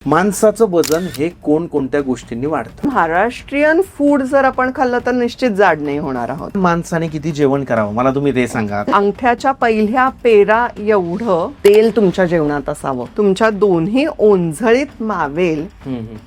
माणसाचं वजन हे कोणत्या गोष्टींनी वाढतं? महाराष्ट्रीयन फूड जर आपण खाल्लं तर निश्चित जाड नाही होणार आहोत. माणसाने किती जेवण करावं मला तुम्ही ते सांगा. अंगठ्याच्या पहिल्या पेरा एवढं तेल तुमच्या जेवणात असावं, तुमच्या दोन्ही ओंझळीत मावेल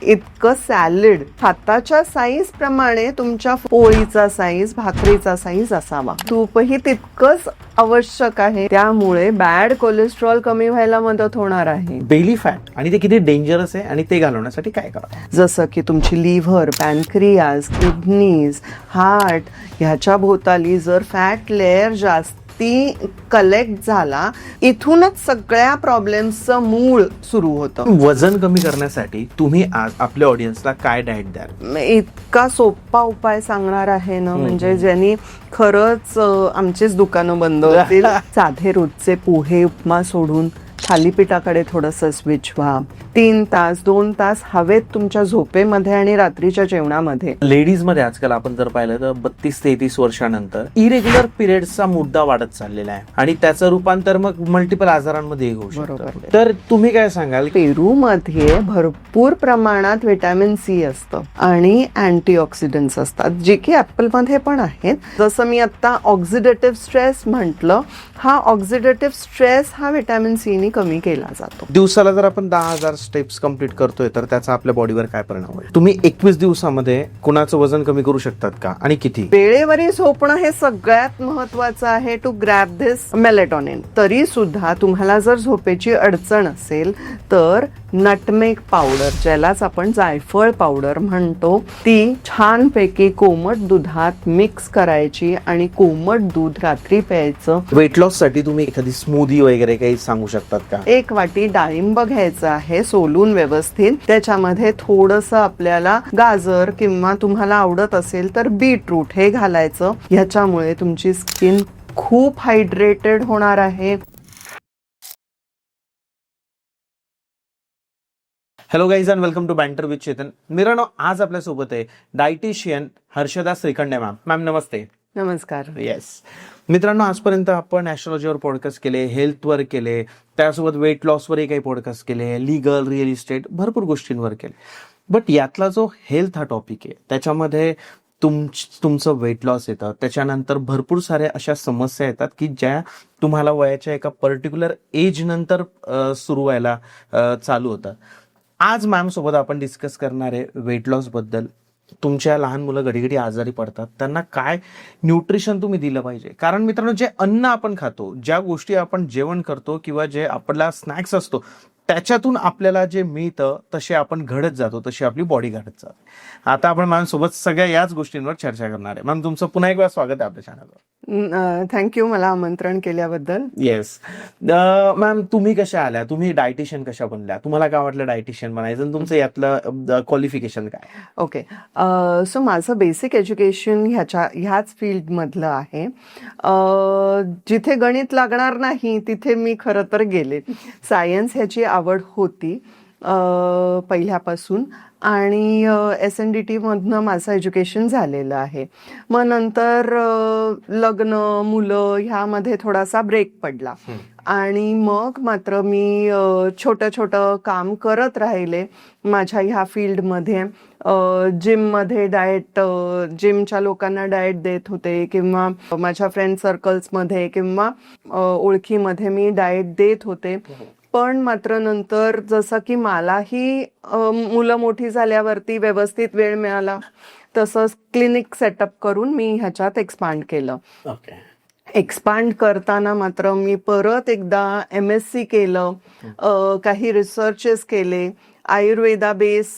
इतकं सॅलड हाताच्या साईज प्रमाणे तुमच्या पोळीचा साईज, भाकरीचा साईज असावा. तूपही तितकंच आवश्यक आहे, त्यामुळे बॅड कोलेस्ट्रॉल कमी व्हायला मदत होणार आहे. बेली फॅट आणि ते किती डेंजरस आहे आणि ते घालवण्यासाठी काय करावं? जसं की तुमची लिव्हर, पॅनक्रियाज, किडनीज, हार्ट ह्याच्या भोवताली जर फॅट लेअर जास्ती कलेक्ट झाला, इथूनच सगळ्या प्रॉब्लेम्सचं मूळ सुरू होतं. वजन कमी करण्यासाठी तुम्ही आज आपल्या ऑडियन्सला काय डाएट द्याल? इतका सोपा उपाय सांगणार आहे ना, म्हणजे ज्यांनी खरंच आमचीच दुकानं बंद होतील. साधे रोजचे पोहे उपमा सोडून थालीपीठाकडे थोडंसं स्विच व्हा. 3 तास 2 तास हवेत तुमच्या झोपेमध्ये आणि रात्रीच्या जेवणामध्ये. लेडीज मध्ये आजकाल आपण जर पाहिलं तर 32-33 वर्षानंतर इरेग्युलर पिरियड्सचा मुद्दा वाढत चाललेला आहे आणि त्याचं रूपांतर मग मल्टिपल आजारांमध्ये होऊ शकतं. तर तुम्ही काय सांगाल? पेरूमध्ये भरपूर प्रमाणात व्हिटॅमिन सी असतं आणि अँटीऑक्सिडंट्स असतात, जे की ऍपलमध्ये पण आहेत. जसं मी आता ऑक्सिडेटिव्ह स्ट्रेस म्हटलं, हा ऑक्सिडेटिव्ह स्ट्रेस हा व्हिटॅमिन सी नी कमी केला जातो. दिवसाला जर आपण 10,000 स्टेप्स कंप्लीट करतोय तर त्याचा आपल्या बॉडीवर काय परिणाम होईल? तुम्ही 21 दिवसामध्ये कुणाचं वजन कमी करू शकतात का आणि किती? वेळेवरी झोपणं हे सगळ्यात महत्वाचं आहे टू ग्रॅब धिस मेलेटॉनिन. तरी सुद्धा तुम्हाला जर झोपेची अडचण असेल तर नटमेग पावडर, ज्यालाच आपण जायफळ पावडर म्हणतो, ती छानपैकी कोमट दुधात मिक्स करायची आणि कोमट दूध रात्री प्यायचं. वेट लॉस साठी तुम्ही एखादी स्मूदी वगैरे काही सांगू शकतात का? 1 वाटी डाळिंब घ्यायचं आहे सोलून व्यवस्थित. त्याच्यामध्ये थोडंसं आपल्याला गाजर किंवा तुम्हाला आवडत असेल तर बीटरूट हे घालायचं. ह्याच्यामुळे तुमची स्किन खूप हायड्रेटेड होणार आहे. Hello guys and welcome to banter with Chetan. मित्रांनो, आज आपल्या सोबत आहे dietitian Harshada Shrikhande ma'am. Ma'am नमस्ते. नमस्कार. येस मित्रांनो, आजपर्यंत आपण ॲस्ट्रॉलॉजीवर पॉडकास्ट केले, हेल्थवर केले, त्यासोबत वेट लॉसवरही काही पॉडकास्ट केले, लीगल, रिअल इस्टेट, भरपूर गोष्टींवर केले. बट यातला जो हेल्थ हा टॉपिक आहे त्याच्यामध्ये तुमचं वेट लॉस येतं, त्याच्यानंतर भरपूर साऱ्या अशा समस्या येतात की ज्या तुम्हाला वयाच्या एका पर्टिक्युलर एज नंतर सुरू व्हायला चालू होतात. आज मॅम सोबत आपण डिस्कस करणार आहे वेट लॉस बद्दल. तुमच्या लहान मुलं घडी घडी आजारी पडतात, त्यांना काय न्यूट्रिशन तुम्ही दिलं पाहिजे. कारण मित्रांनो, जे अन्न आपण खातो, ज्या गोष्टी आपण जेवण करतो किंवा जे आपला स्नॅक्स असतो, त्याच्यातून आपल्याला जे मिळतं तसे आपण घडत जातो, तशी आपली बॉडी घडत जाते. आता आपण मॅम सोबत सगळ्या याच गोष्टींवर चर्चा करणार आहे. मॅम, तुमचं पुन्हा एक वेळा स्वागत आहे आपल्या चॅनलवर. थँक्यू मला आमंत्रण केल्याबद्दल. येस मॅम, तुम्ही कशा आल्या? तुम्ही डायटिशियन कशा बनल्या? तुम्हाला काय वाटलं डायटिशियन बनायचं? तुमचं यातलं क्वालिफिकेशन काय? ओके, सो माझं बेसिक एज्युकेशन ह्याच फील्डमधलं आहे. जिथे गणित लागणार नाही तिथे मी खरं तर गेले. सायन्स ह्याची आवड होती पहिल्यापासून आणि SNDT मधनं माझं एज्युकेशन झालेलं आहे. मग नंतर लग्न, मुलं ह्यामध्ये थोडासा ब्रेक पडला आणि मग मात्र मी छोटं काम करत राहिले माझ्या ह्या फील्डमध्ये. जिममध्ये डाएट, जिमच्या लोकांना डाएट देत होते किंवा माझ्या फ्रेंड सर्कल्समध्ये किंवा ओळखीमध्ये मी डाएट देत होते. पण मात्र नंतर जसं की मलाही मुलं मोठी झाल्यावरती व्यवस्थित वेळ मिळाला, तसंच क्लिनिक सेटअप करून मी ह्याच्यात एक्सपांड केलं. एक्सपांड करताना मात्र मी परत एकदा MSc केलं, काही रिसर्चेस केले, आयुर्वेदा बेस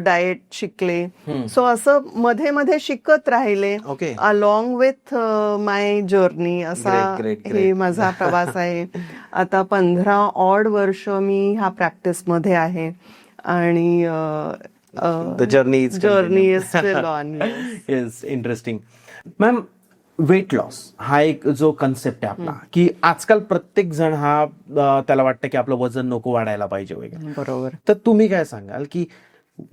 डाएट शिकले. सो असं मध्ये मध्ये शिकत राहिले अलॉंग विथ माय जर्नी. असा हे माझा प्रवास आहे. आता 15 ऑड वर्ष मी ह्या प्रॅक्टिस मध्ये आहे आणि journey is still on. Yes, interesting. Ma'am, weight loss हा एक जो कन्सेप्ट आहे आपला, की आजकाल प्रत्येक जण हा त्याला वाटतं की आपलं वजन नको वाढायला पाहिजे वगैरे. बरोबर. तर तुम्ही काय सांगाल की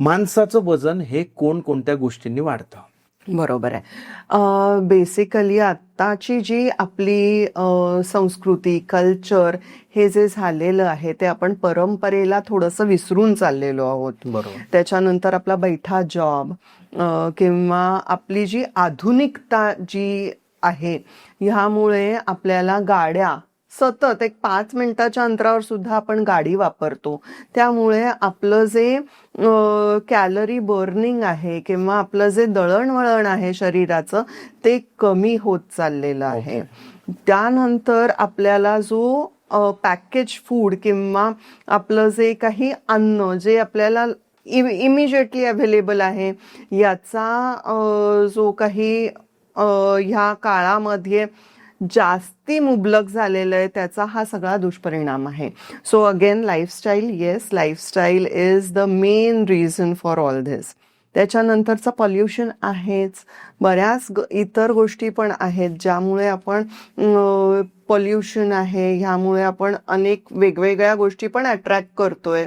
माणसाचं वजन हे कोणत्या गोष्टींनी वाढतं? बरोबर आहे. बेसिकली आत्ताची जी आपली संस्कृती, कल्चर हे जे झालेलं आहे ते आपण परंपरेला थोडंसं विसरून चाललेलो आहोत. बरोबर. त्याच्यानंतर आपला बैठा जॉब किंवा आपली जी आधुनिकता जी आहे ह्यामुळे आपल्याला गाड्या सतत एक 5 मिनिटाच्या अंतरावर सुद्धा आपण गाडी वापरतो. त्यामुळे आपलं जे कॅलरी बर्निंग आहे किंवा आपलं जे दळणवळण आहे शरीराचं ते कमी होत चाललेलं आहे. त्यानंतर आपल्याला जो पॅकेज फूड किंवा आपलं जे काही अन्न जे आपल्याला इमिजिएटली अवेलेबल आहे याचा जो काही ह्या काळामध्ये जास्ती मुबलक झालेलं आहे त्याचा हा सगळा दुष्परिणाम आहे. So again lifestyle, yes, lifestyle is the main reason for all this. त्याच्यानंतरचं पॉल्युशन आहेच, बऱ्याच इतर गोष्टी पण आहेत ज्यामुळे आपण पॉल्युशन आहे ह्यामुळे आपण अनेक वेगवेगळ्या गोष्टी पण अट्रॅक्ट करतोय.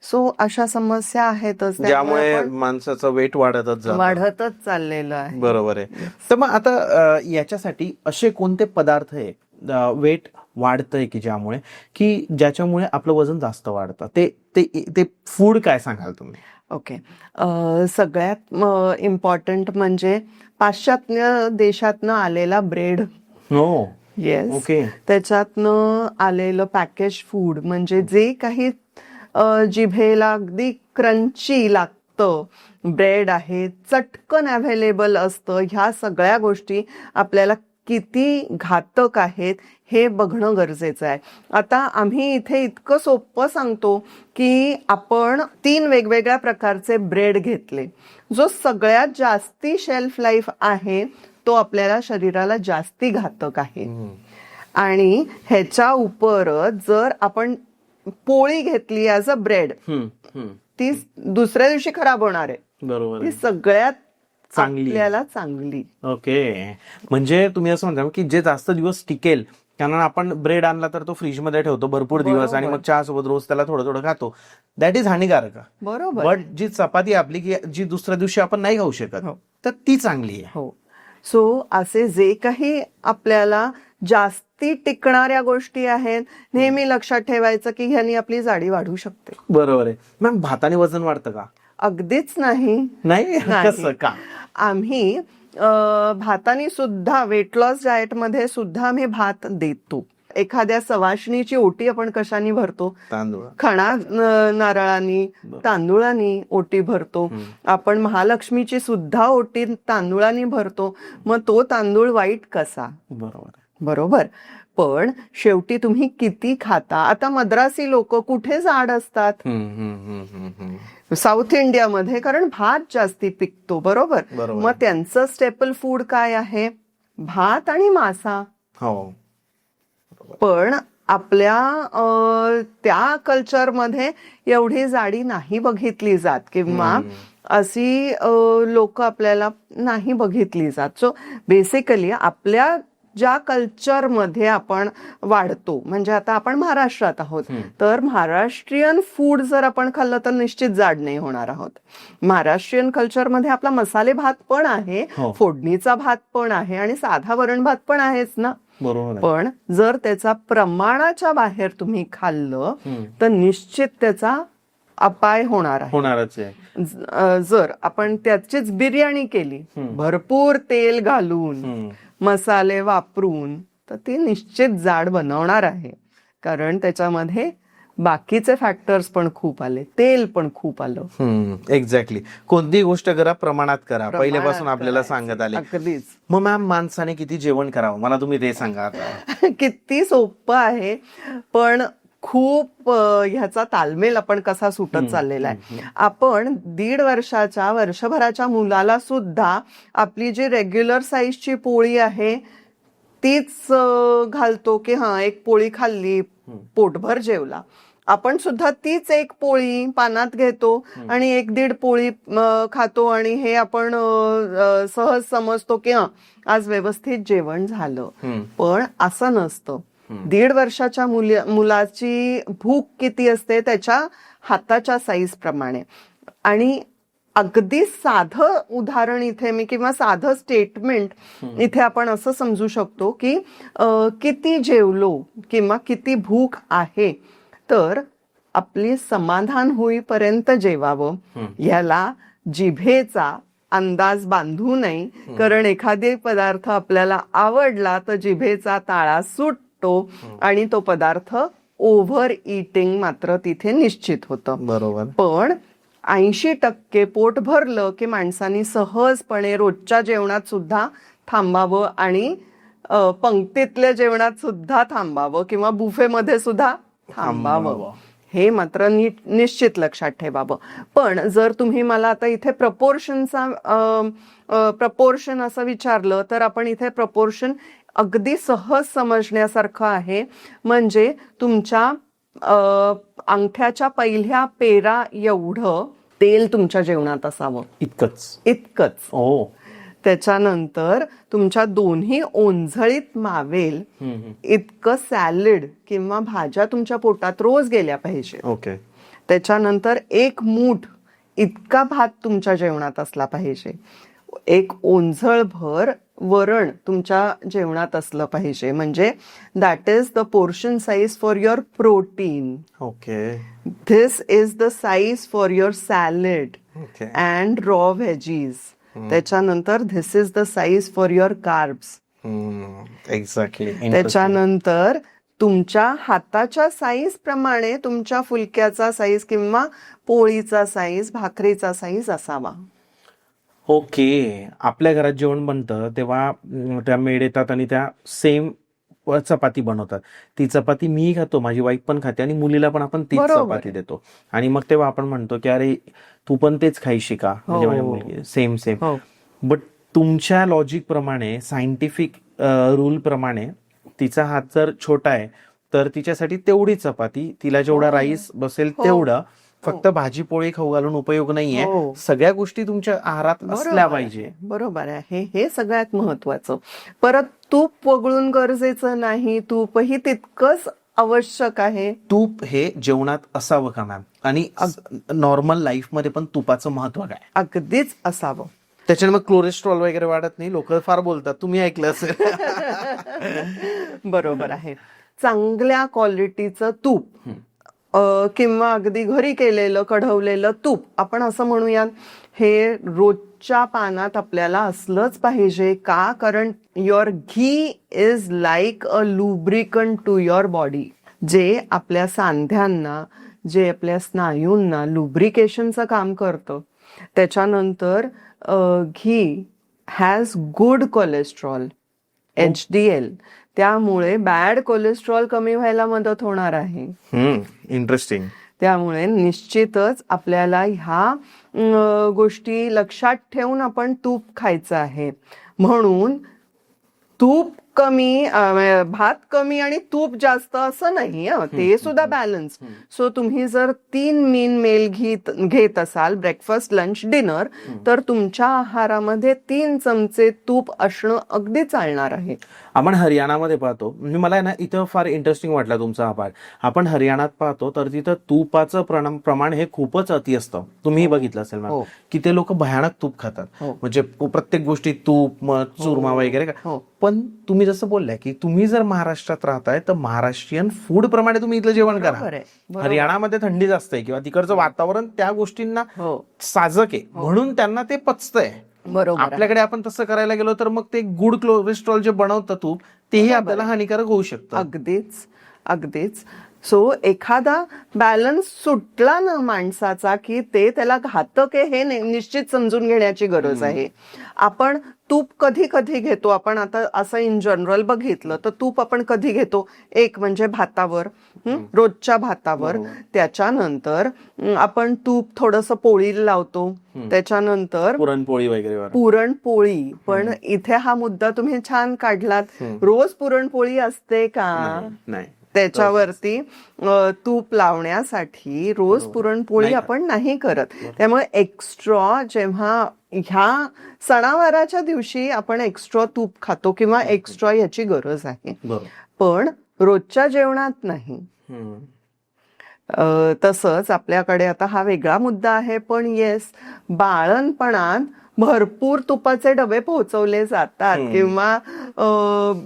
सो अशा समस्या आहेतच ज्यामुळे माणसाचं वेट वाढतच चाललेलं आहे. बरोबर आहे. तर मग आता याच्यासाठी असे कोणते पदार्थ आहे वेट वाढतंय की ज्याच्यामुळे आपलं वजन जास्त वाढतं, ते ते ते फूड काय सांगाल तुम्ही? ओके. सगळ्यात इम्पॉर्टंट म्हणजे पाश्चात्य देशातनं आलेला ब्रेड. हो. येस. ओके. त्याच्यातनं आलेलं पॅकेज फूड म्हणजे जे काही जिभेला अगदी क्रंची लागतं ब्रेड आहे, चटकन अवेलेबल असतं. ह्या सगळ्या गोष्टी आपल्याला किती घातक आहेत हे बघणं गरजेचं आहे. आता आम्ही इथे इतकं सोपं सांगतो की आपण 3 वेगवेगळ्या प्रकारचे ब्रेड घेतले. जो सगळ्यात जास्ती शेल्फ लाईफ आहे तो आपल्याला शरीराला जास्ती घातक आहे. आणि ह्याच्या उपरच जर आपण पोळी घेतली ॲज अ ब्रेड, ती दुसऱ्या दिवशी खराब होणार आहे. बरोबर. ती सगळ्यात चांगली आपल्याला चांगली. ओके. म्हणजे तुम्ही असं म्हणता की जे जास्त दिवस टिकेल, कारण आपण ब्रेड आणला तर तो फ्रीजमध्ये ठेवतो भरपूर दिवस आणि मग चहा सोबत रोज त्याला थोडं थोडं खातो, दॅट इज हानिकारक. बरोबर. बट जी चपाती आपली की जी दुसऱ्या दिवशी आपण नाही खाऊ शकत तर ती चांगली आहे. हो. सो असे जे काही आपल्याला जास्ती टिकणाऱ्या गोष्टी आहेत नेहमी लक्षात ठेवायचं की ह्यानी आपली जाडी वाढू शकते. बरोबर आहे. मॅम, भाताने वजन वाढतं का? अगदीच नाही. नाही. कसं का? आम्ही भातानी सुद्धा वेट लॉस डाएट मध्ये सुद्धा आम्ही भात देतो. एखाद्या सवाष्णीची ओटी आपण कशाने भरतो? तांदूळ. खणा नारळानी तांदूळानी ओटी भरतो. आपण महालक्ष्मीची सुद्धा ओटी तांदूळानी भरतो. मग तो तांदूळ वाईट कसा? बरोबर. पण शेवटी तुम्ही किती खाता? आता मद्रासी लोक कुठे जाड असतात? साऊथ इंडियामध्ये, कारण भात जास्ती पिकतो. बरोबर. मग त्यांचं स्टेपल फूड काय आहे? भात आणि मासा. हो. पण आपल्या त्या कल्चरमध्ये एवढी जाडी नाही बघितली जात किंवा अशी लोक आपल्याला नाही बघितली जात. सो बेसिकली आपल्या ज्या कल्चरमध्ये आपण वाढतो, म्हणजे आता आपण महाराष्ट्रात आहोत, तर महाराष्ट्रीयन फूड जर आपण खाल्लं तर निश्चित जाड नाही होणार आहोत. महाराष्ट्रीयन कल्चरमध्ये आपला मसाले भात पण आहे, फोडणीचा भात पण आहे आणि साधा वरण भात पण आहेच ना. पण जर त्याचा प्रमाणाच्या बाहेर तुम्ही खाल्लं तर निश्चित त्याचा अपाय होणारच आहे. जर आपण त्याचीच बिर्याणी केली भरपूर तेल घालून मसाले वापरून तर ती निश्चित जाड बनवणार आहे. कारण त्याच्यामध्ये बाकीचे फॅक्टर्स पण खूप आले, तेल पण खूप आलं. एक्झॅक्टली. कोणतीही गोष्ट करा प्रमाणात करा, पहिल्यापासून आपल्याला सांगत आले. अगदीच. मग मॅम, माणसाने किती जेवण करावं मला तुम्ही ते सांगा. किती सोपं आहे, पण खूप ह्याचा तालमेल आपण कसा सुटत चाललेला आहे. आपण 1.5 वर्षाच्या वर्षभराच्या मुलाला सुद्धा आपली जी रेग्युलर साईजची पोळी आहे तीच घालतो की एक पोळी खाल्ली, पोटभर जेवला. आपण सुद्धा तीच एक पोळी पानात घेतो आणि 1-1.5 पोळी खातो आणि हे आपण सहज समजतो की आज व्यवस्थित जेवण झालं. पण असं नसतं. 1.5 वर्षाच्या मुलाची भूक किती असते? त्याच्या हाताच्या साईज प्रमाणे. आणि अगदी साधं उदाहरण इथे मी किंवा साधं स्टेटमेंट इथे आपण असं समजू शकतो की किती जेवलो किंवा किती भूक आहे, तर आपली समाधान होईपर्यंत जेवावं. ह्याला जिभेचा अंदाज बांधू नये, कारण एखादे पदार्थ आपल्याला आवडला तर जिभेचा ताळा सुटतो आणि तो पदार्थ ओव्हर इटिंग मात्र तिथे निश्चित होतं. बरोबर. पण 80% पोट भरलं की माणसांनी सहजपणे रोजच्या जेवणात सुद्धा थांबावं आणि पंक्तीतल्या जेवणात सुद्धा थांबावं किंवा बुफेमध्ये सुद्धा थांबावं. हे मात्र निश्चित लक्षात ठेवावं. पण जर तुम्ही मला आता इथे प्रपोर्शन असं विचारलं तर आपण इथे प्रपोर्शन अगदी सहज समजण्यासारखं आहे. म्हणजे तुमच्या अंगठ्याच्या पहिल्या पेरा एवढं तेल तुमच्या जेवणात असावं, इतकंच. त्याच्यानंतर तुमच्या दोन्ही ओंझळीत मावेल इतकं सॅलड किंवा भाज्या तुमच्या पोटात रोज गेल्या पाहिजे. ओके. त्याच्यानंतर 1 मूठ इतका भात तुमच्या जेवणात असला पाहिजे. 1 ओंझळभर वरण तुमच्या जेवणात असलं पाहिजे. म्हणजे that is the portion size for your protein. Okay. This is the size for your salad and raw veggies. त्याच्यानंतर this is the size for your carbs. Exactly. त्याच्यानंतर तुमच्या हाताच्या साईज प्रमाणे तुमच्या फुलक्याचा साईज किंवा पोळीचा साईज, भाकरीचा साईज असावा. ओके. आपल्या घरात जेवण बनतं तेव्हा त्या मेड येतात आणि त्या सेम चपाती बनवतात. ती चपाती मी खातो, माझी वाईफ पण खाते आणि मुलीला पण आपण तीच चपाती देतो. आणि मग तेव्हा आपण म्हणतो की अरे तू पण तेच खायशी का, म्हणजे माझी मुलगी सेम. बट तुमच्या लॉजिक प्रमाणे, सायंटिफिक रूल प्रमाणे तिचा हात जर छोटा आहे तर तिच्यासाठी तेवढी चपाती, तिला जेवढा राईस बसेल तेवढं, फक्त भाजी पोळी खाऊ घालून उपयोग नाहीये. सगळ्या गोष्टी तुमच्या आहारात असल्या पाहिजे. बरोबर आहे. हे सगळ्यात महत्वाचं. परत तूप वगळून गरजेचं नाही, तूपही तितकंच आवश्यक आहे. तूप हे जेवणात असावं का मॅम? आणि नॉर्मल लाईफ मध्ये पण तुपाचं महत्व काय? अगदीच असावं. त्याच्याने मग कोलेस्ट्रॉल वगैरे वाढत नाही. लोक फार बोलतात, तुम्ही ऐकलं असेल. बरोबर आहे. चांगल्या क्वालिटीचं तूप किंवा अगदी घरी केलेलं कढवलेलं तूप, आपण असं म्हणूयात, हे रोजच्या पानात आपल्याला असलंच पाहिजे. का? कारण your ghee is like a lubricant to your body. जे आपल्या सांध्यांना, जे आपल्या स्नायूंना लुब्रिकेशनचं काम करतं. त्याच्यानंतर घी हॅज गुड कोलेस्ट्रॉल, HDL. त्यामुळे बॅड कोलेस्ट्रॉल कमी व्हायला मदत होणार आहे. इंटरेस्टिंग. त्यामुळे निश्चितच आपल्याला ह्या गोष्टी लक्षात ठेवून आपण तूप खायचं आहे. म्हणून तूप कमी, भात कमी आणि तूप जास्त असं नाही, ते सुद्धा बॅलन्स. सो तुम्ही जर 3 मीन मेल घेत असाल, ब्रेकफास्ट, लंच, डिनर, तर तुमच्या आहारामध्ये 3 चमचे तूप असणं अगदी चालणार आहे. आपण हरियाणामध्ये पाहतो, म्हणजे मला ना इथं फार इंटरेस्टिंग वाटला तुमचा आभार. आपण हरियाणात पाहतो तर तिथं तुपाचं प्रमाण हे खूपच अति असतं. तुम्ही बघितलं असेल मॅम की ते लोक भयानक तूप खातात. म्हणजे प्रत्येक गोष्टी तूप, मध, चुरमा वगैरे. पण तुम्ही जसं बोलल्या की तुम्ही जर महाराष्ट्रात राहताय तर महाराष्ट्रीयन फूड प्रमाणे तुम्ही इथलं जेवण करा. हरियाणामध्ये थंडी जास्त आहे किंवा तिकडचं वातावरण त्या गोष्टींना साजक आहे, म्हणून त्यांना ते पचतंय. बरोबर. आपल्याकडे आपण तसं करायला गेलो तर मग ते गुड कोलेस्ट्रॉल जे बनवतं तूप, तेही आपल्याला हानिकारक होऊ शकतं. अगदीच. सो एखादा बॅलन्स सुटला ना माणसाचा की ते त्याला घातक आहे हे निश्चित समजून घेण्याची गरज आहे. आपण तूप कधी कधी घेतो, आपण आता असं इन जनरल बघितलं तर तूप आपण कधी घेतो? एक म्हणजे भातावर, रोजच्या भातावर. त्याच्यानंतर आपण तूप थोडंसं पोळीला लावतो. त्याच्यानंतर पुरणपोळी वगैरे. पुरणपोळी. पण इथे हा मुद्दा तुम्ही छान काढलात. रोज पुरणपोळी असते का? नाही. त्याच्यावरती तूप लावण्यासाठी रोज पुरणपोळी आपण नाही करत. त्यामुळे एक्स्ट्रा जेव्हा ह्या सणावाराच्या दिवशी आपण एक्स्ट्रा तूप खातो किंवा एक्स्ट्रा याची गरज आहे, पण रोजच्या जेवणात नाही. तसंच आपल्याकडे आता हा वेगळा मुद्दा आहे, पण येस, बाळणपणात भरपूर तुपाचे डबे पोहोचवले जातात किंवा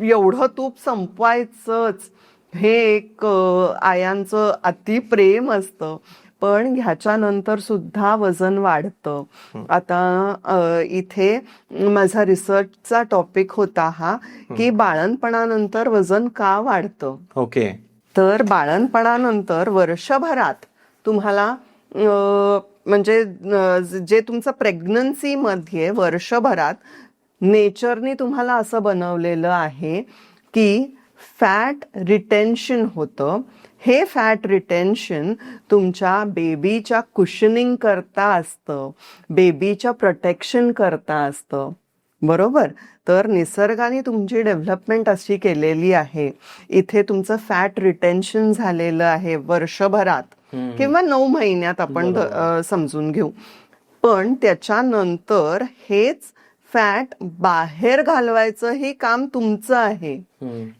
एवढं तूप संपवायचंच हे एक आयांचं अतिप्रेम असतं. पण ह्याच्यानंतर सुद्धा वजन वाढतं. आता इथे माझा रिसर्चचा टॉपिक होता हा, की बाळणपणानंतर वजन का वाढतं. ओके. तर बाळणपणानंतर वर्षभरात तुम्हाला म्हणजे जे तुमचं प्रेग्नन्सीमध्ये वर्षभरात नेचरने तुम्हाला असं बनवलेलं आहे की फॅट रिटेन्शन होतं. हे फॅट रिटेन्शन तुमच्या बेबीच्या कुशनिंग करता असतं, बेबीच्या प्रोटेक्शन करता असतं, बरोबर. तर निसर्गाने तुमची डेव्हलपमेंट अशी केलेली आहे, इथे तुमचं फॅट रिटेन्शन झालेलं आहे वर्षभरात किंवा 9 महिन्यात आपण समजून घेऊ. पण त्याच्यानंतर हेच फॅट बाहेर घालवायचं हे काम तुमचं आहे.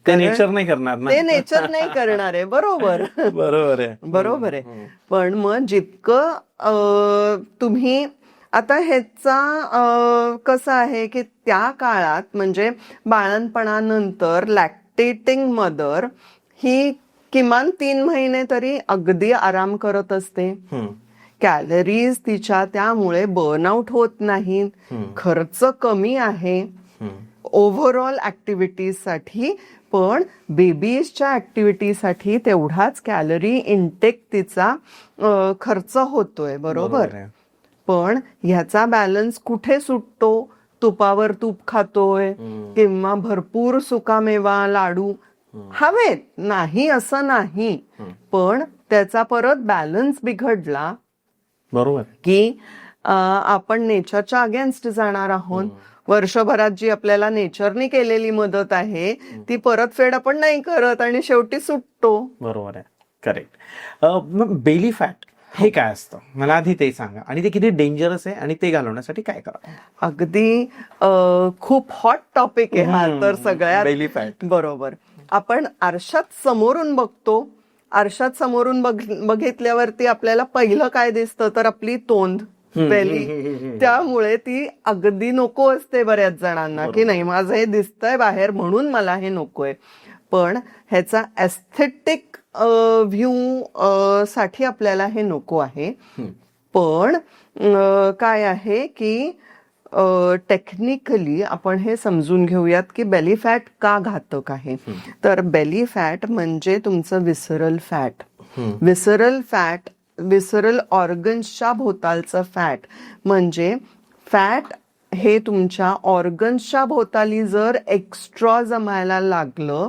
ते नेचर नाही करणार ना. ते नेचर नाही करणार आहे. बरोबर. बरोबर आहे. बरोबर आहे. पण मग जितकं तुम्ही आता ह्याचा कसं आहे की त्या काळात म्हणजे बाळणपणानंतर लॅक्टेटिंग मदर ही किमान 3 महिने तरी अगदी आराम करत असते. कॅलरीज तिच्या त्यामुळे बर्नआउट होत नाहीत, खर्च कमी आहे ओव्हरऑल ऍक्टिव्हिटीजसाठी, पण बेबीजच्या ऍक्टिव्हिटीसाठी तेवढाच कॅलरी इनटेक तिचा खर्च होतोय, बरोबर. पण ह्याचा बॅलन्स कुठे सुटतो. तुपावर तूप खातोय किंवा भरपूर सुकामेवा लाडू हवेत, नाही असं नाही, पण त्याचा परत बॅलन्स बिघडला, बरोबर, की आपण नेचरच्या अगेन्स्ट जाणार आहोत. वर्षभरात जी आपल्याला नेचरने केलेली मदत आहे ती परतफेड आपण नाही करत आणि शेवटी सुटतो. बरोबर आहे, करेक्ट. मग बेली फॅट हे काय असतं मला आधी ते सांगा, आणि ते किती डेंजरस आहे आणि ते घालवण्यासाठी काय करावं. अगदी खूप हॉट टॉपिक आहे हा तर सगळ्यात. बेली फॅट, बरोबर. आपण आरशात समोरून बघतो, आरशात समोरून बघितल्यावरती आपल्याला पहिलं काय दिसतं तर आपली तोंड, बेली. त्यामुळे ती अगदी नको असते बऱ्याच जणांना, की नाही माझं हे दिसतंय बाहेर म्हणून मला हे नकोय. पण ह्याचा एस्थेटिक व्ह्यू साठी आपल्याला हे नको आहे. पण काय आहे की टेक्निकली आपण हे समजून घेऊयात की बेली फॅट का घातक आहे. तर बेली फॅट म्हणजे तुमचं विसरल फॅट. विसरल फॅट, विसरल ऑर्गन्सच्या भोवतालचं फॅट. म्हणजे फॅट हे तुमच्या ऑर्गन्सच्या भोवताली जर एक्स्ट्रा जमायला लागलं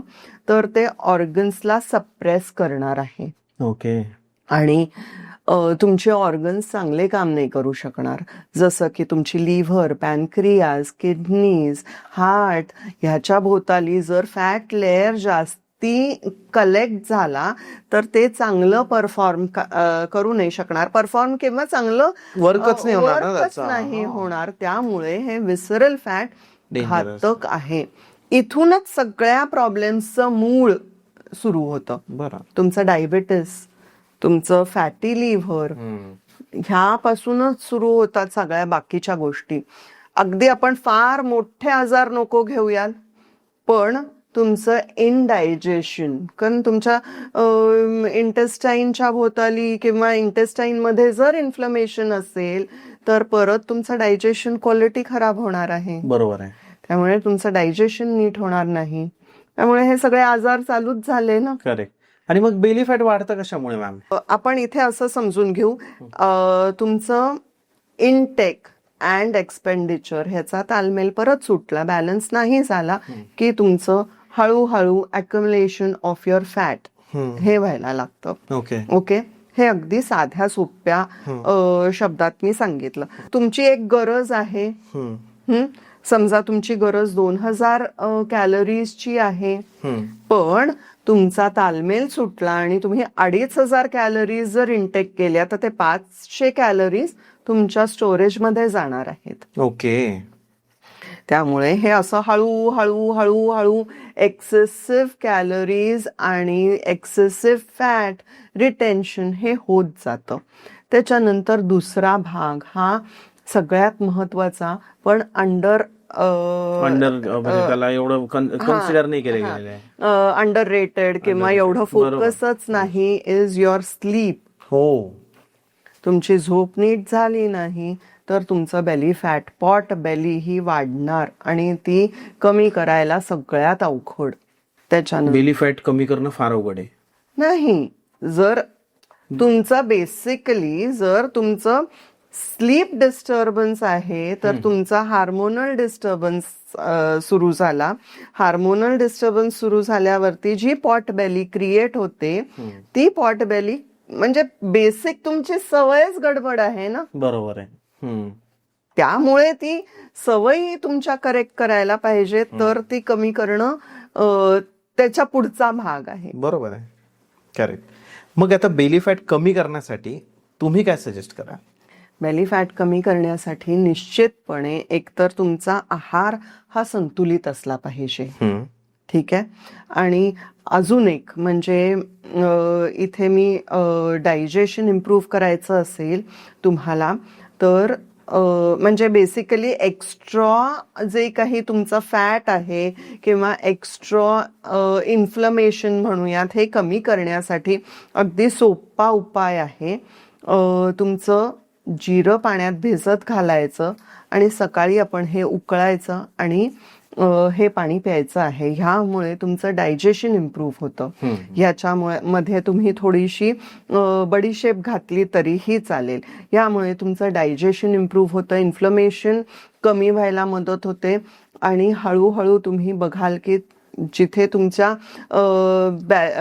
तर ते ऑर्गन्सला सप्रेस करणार आहे. ओके. आणि तुमचे ऑर्गन्स चांगले काम नाही करू शकणार. जसं की तुमची लिव्हर, पॅनक्रियाज, किडनीज, हार्ट ह्याच्या भोवताली जर फॅट लेअर जास्ती कलेक्ट झाला तर ते चांगलं परफॉर्म करू नाही शकणार. परफॉर्म किंवा चांगलं वर्कच नाही होणार ना वर्कच त्याचा. नाही होणार. त्यामुळे हे विसरल फॅट घातक आहे. इथूनच सगळ्या प्रॉब्लेम्सचं मूळ सुरू होतं. बरं. तुमचं डायबिटीस, तुमचं फॅटी लिव्हर, ह्यापासूनच सुरू होतात सगळ्या बाकीच्या गोष्टी. अगदी आपण फार मोठे आजार नको घेऊयात, पण तुमचं इनडायजेशन, कारण तुमच्या इंटेस्टाईनच्या भोवताली किंवा इंटेस्टाईन मध्ये जर इन्फ्लमेशन असेल तर परत तुमचं डायजेशन क्वालिटी खराब होणार आहे. बरोबर आहे. त्यामुळे तुमचं डायजेशन नीट होणार नाही. त्यामुळे हे सगळे आजार चालूच झाले ना. करेक्ट. आणि मग बेली फॅट वाढतं कशामुळे मॅम. आपण इथे असं समजून घेऊ, तुमचं इनटेक अँड एक्सपेंडिचर ह्याचा तालमेल परत सुटला, बॅलन्स नाही झाला की तुमचं हळूहळू अक्युमुलेशन ऑफ युअर फॅट हे व्हायला लागतं. ओके. ओके. हे अगदी साध्या सोप्या शब्दात मी सांगितलं. तुमची एक गरज आहे, समजा तुमची गरज 2000 कॅलरीजची आहे, पण तुमचा तालमेल सुटला आणि तुम्ही 2500 कॅलरीज जर इंटेक केल्या तर ते 500 कॅलरीज तुमच्या स्टोरेजमध्ये जाणार आहेत. ओके. त्यामुळे हे असं हळू एक्सेसिव्ह कॅलरीज आणि एक्सेसिव्ह फॅट रिटेन्शन हे होत जातं. त्याच्यानंतर दुसरा भाग हा सगळ्यात महत्वाचा पण अंडर म्हणजे त्याला एवढं कन्सिडर नाही केलं गेलेलं आहे. अंडर रेटेड किंवा एवढं फोकसच नाही इज युअर स्लीप. हो, तुमची झोप नीट झाली नाही तर तुमचं बेली फॅट, पॉट बेली ही वाढणार आणि ती कमी करायला सगळ्यात अवघड. त्याच्यानंतर बेली फॅट कमी करणं फार अवघड आहे. नाही, जर तुमचं बेसिकली जर तुमचं स्लीप डिस्टर्बन्स आहे तर तुमचा हार्मोनल डिस्टर्बन्स सुरू झाला. हार्मोनल डिस्टर्बन्स सुरू झाल्यावरती जी पॉट बेली क्रिएट होते ती पॉट बेली म्हणजे बेसिक तुमची सवयच गडबड आहे ना. बरोबर आहे. त्यामुळे ती सवयी तुमच्या करेक्ट करायला पाहिजे तर ती कमी करणं त्याच्या पुढचा भाग आहे. बरोबर आहे, करेक्ट. मग आता बेली फॅट कमी करण्यासाठी तुम्ही काय सजेस्ट करा? बेली फॅट कमी करण्यासाठी निश्चितपणे एकतर तुमचा आहार हा संतुलित असला पाहिजे. ठीक आहे. आणि अजून एक म्हणजे इथे मी डायजेशन इम्प्रूव्ह करायचं असेल तुम्हाला तर म्हणजे बेसिकली एक्स्ट्रा जे काही तुमचं फॅट आहे किंवा एक्स्ट्रा इन्फ्लमेशन म्हणूयात हे कमी करण्यासाठी अगदी सोपा उपाय आहे. तुमचं जिरं पाण्यात भिजत घालायचं आणि सकाळी आपण हे उकळायचं आणि हे पाणी प्यायचं आहे. ह्यामुळे तुमचं डायजेशन इम्प्रूव्ह होतं. ह्याच्यामुळे मध्ये तुम्ही थोडीशी बडीशेप घातली तरीही चालेल. यामुळे तुमचं डायजेशन इम्प्रूव्ह होतं, इन्फ्लमेशन कमी व्हायला मदत होते आणि हळूहळू तुम्ही बघाल की जिथे तुमच्या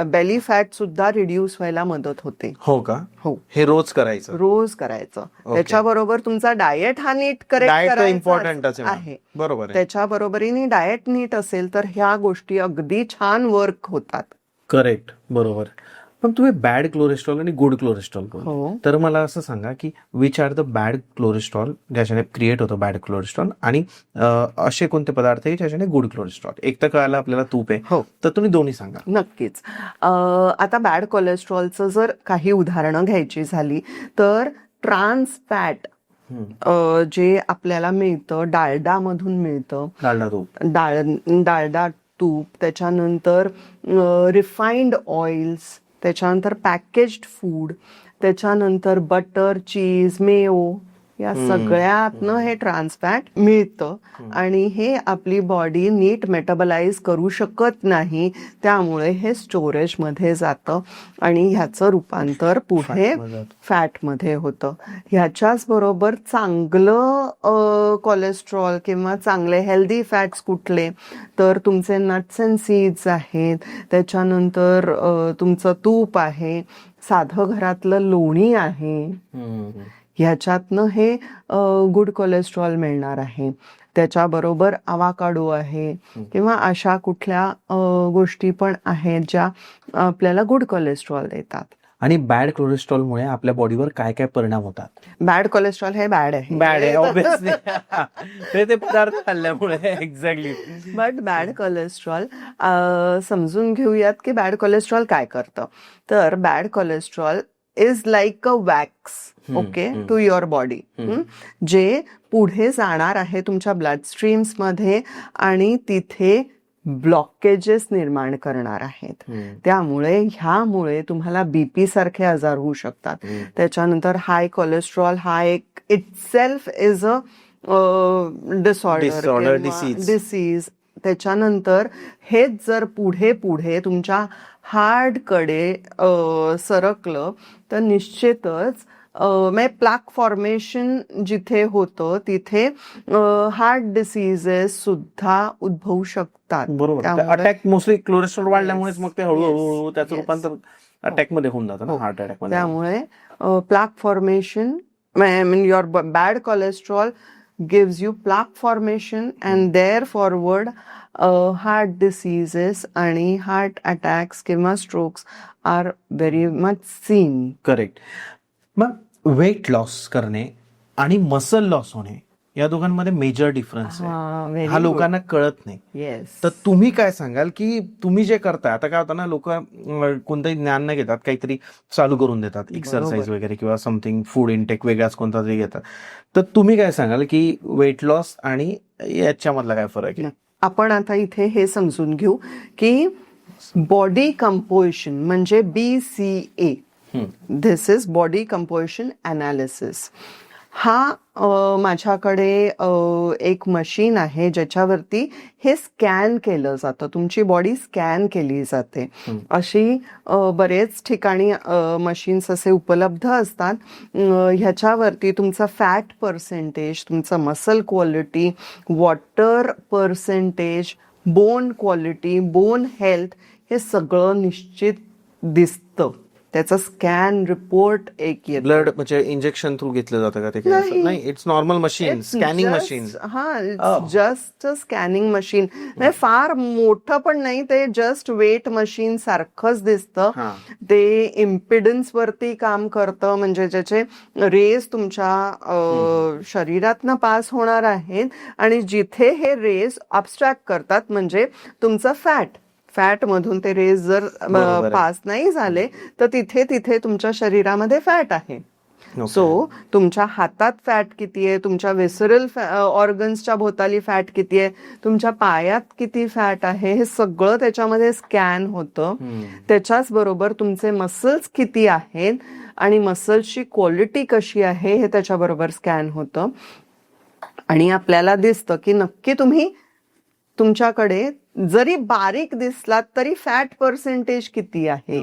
बेली फॅट सुद्धा रिड्यूस व्हायला मदत होते. हो का? हो, हे रोज करायचं? रोज करायचं. त्याच्याबरोबर तुमचा डाएट हा नीट करेक्ट इम्पॉर्टंट आहे. बरोबर आहे. त्याच्या बरोबरीने डाएट नीट असेल तर ह्या गोष्टी अगदी छान वर्क होतात. करेक्ट, बरोबर. पण तुम्ही बॅड कोलेस्ट्रॉल आणि गुड कोलेस्ट्रॉल हो. तर मला असं सांगा की which are the bad cholesterol ज्याच्याने क्रिएट होतं बॅड कोलेस्ट्रॉल आणि असे कोणते पदार्थ आहे ज्याच्याने गुड कोलेस्ट्रॉल? एक तर कळालं आपल्याला तूप आहे. हो, तर तुम्ही दोन्ही सांगा. नक्कीच. आता बॅड कोलेस्ट्रॉलचं जर काही उदाहरणं घ्यायची झाली तर ट्रान्स फॅट जे आपल्याला मिळतं डालडामधून मिळतं, डालडा तूप, त्याच्यानंतर रिफाईंड ऑइल्स, त्याच्यानंतर पॅकेज्ड फूड, त्याच्यानंतर बटर, चीज, मेयो या सगळ्यातनं हे ट्रान्स फॅट मिळतं आणि हे आपली बॉडी नीट मेटाबलाइज करू शकत नाही. त्यामुळे हे स्टोरेज मध्ये जातं आणि ह्याचं रूपांतर पुढे फॅटमध्ये होतं. ह्याच्याच बरोबर चांगलं कोलेस्ट्रॉल किंवा चांगले हेल्दी फॅट्स कुठले तर तुमचे नट्स अँड सीड्स आहेत, त्याच्यानंतर तुमचं तूप आहे, साधं घरातलं लोणी आहे. ह्याच्यातनं हे गुड कोलेस्ट्रॉल मिळणार आहे. त्याच्याबरोबर अवाकाडो आहे किंवा अशा कुठल्या गोष्टी पण आहेत ज्या आपल्याला गुड कोलेस्ट्रॉल देतात. आणि बॅड कोलेस्ट्रॉलमुळे आपल्या बॉडीवर काय काय परिणाम होतात? बॅड कोलेस्ट्रॉल हे बॅड आहे ऑब्विसली. ते पदार्थ खाल्ल्यामुळे. एक्झॅक्टली. बट बॅड कोलेस्ट्रॉल समजून घेऊयात की बॅड कोलेस्ट्रॉल काय करतं. तर bad cholesterol is like a wax, okay, to your body, जे पुढे जाणार आहे तुमच्या ब्लड स्ट्रीम्स मध्ये आणि तिथे ब्लॉकेजेस निर्माण करणार आहेत. त्यामुळे ह्यामुळे तुम्हाला बीपी सारखे आजार होऊ शकतात. त्याच्यानंतर हाय कोलेस्ट्रॉल हा एक itself is a disorder disease. त्याच्यानंतर हेच जर पुढे तुमच्या हार्टकडे सरकलं तर निश्चितच प्लाक फॉर्मेशन जिथे होतं तिथे हार्ट डिसीजेस सुद्धा उद्भवू शकतात. बरोबर. अटॅक मोस्टली कोलेस्ट्रॉल वाढल्यामुळेच मग ते हळूहळू त्याचं रूपांतर अटॅक मध्ये होऊन जातं ना, हार्ट अटॅक मध्ये. त्यामुळे plaque formation, your bad cholesterol gives you plaque formation and there forward heart diseases आणि heart attacks किंवा strokes are very much seen. Correct. मग वेट लॉस करणे आणि मसल लॉस होणे या दोघांमध्ये मेजर डिफरन्स आहे. हा, very हा good. लोकांना कळत नाही. येस. तर तुम्ही काय सांगाल की तुम्ही जे करताय, आता काय होतं ना, लोक कोणतंही ज्ञान न घेतात काहीतरी चालू करून देतात, एक्सरसाइज वगैरे किंवा समथिंग, फूड इनटेक वेगळाच कोणता तरी घेतात. तर तुम्ही काय सांगाल की वेट लॉस आणि याच्यामधला काय फरक आहे? आपण आता इथे हे समजून घेऊ की बॉडी कंपोजिशन म्हणजे BCA, this is body composition analysis. हा माझ्याकडे एक मशीन आहे ज्याच्यावरती हे स्कॅन केलं जातं, तुमची बॉडी स्कॅन केली जाते. अशी बरेच ठिकाणी मशीन्स असे उपलब्ध असतात. ह्याच्यावरती तुमचा फॅट पर्सेंटेज, तुमचा muscle quality, water percentage, bone quality, bone health हे सगळं निश्चित दिसतं. त्याचा स्कॅन रिपोर्ट एक येतो. ब्लड म्हणजे इंजेक्शन थ्रू घेतलं जातं का ते? नाही, it's normal machine, scanning machine. हा, जस्ट स्कॅनिंग मशीन. नाही, फार मोठं पण नाही, ते जस्ट वेट मशीन सारखंच दिसतं. ते इम्पिडन्स वरती काम करतं, म्हणजे ज्याचे रेज तुमच्या शरीरातनं पास होणार आहेत आणि जिथे हे रेज अब्स्ट्रॅक्ट करतात, म्हणजे तुमचं फॅट मधून ते रेज जर पास नाही झाले तर तिथे तुमच्या शरीरामध्ये फॅट आहे. सो तुमच्या हातात फॅट किती आहे, तुमच्या व्हिसरल ऑर्गन्सच्या भोवताली फॅट किती आहे, तुमच्या पायात किती फॅट आहे, हे सगळं त्याच्यामध्ये स्कॅन होतं. त्याच्याच बरोबर तुमचे मसल्स किती आहेत आणि मसल्सची क्वालिटी कशी आहे हे त्याच्याबरोबर स्कॅन होतं. आणि आपल्याला दिसतं की नक्की तुम्ही, तुमच्याकडे जरी बारीक दिसलात तरी फॅट पर्सेंटेज किती आहे,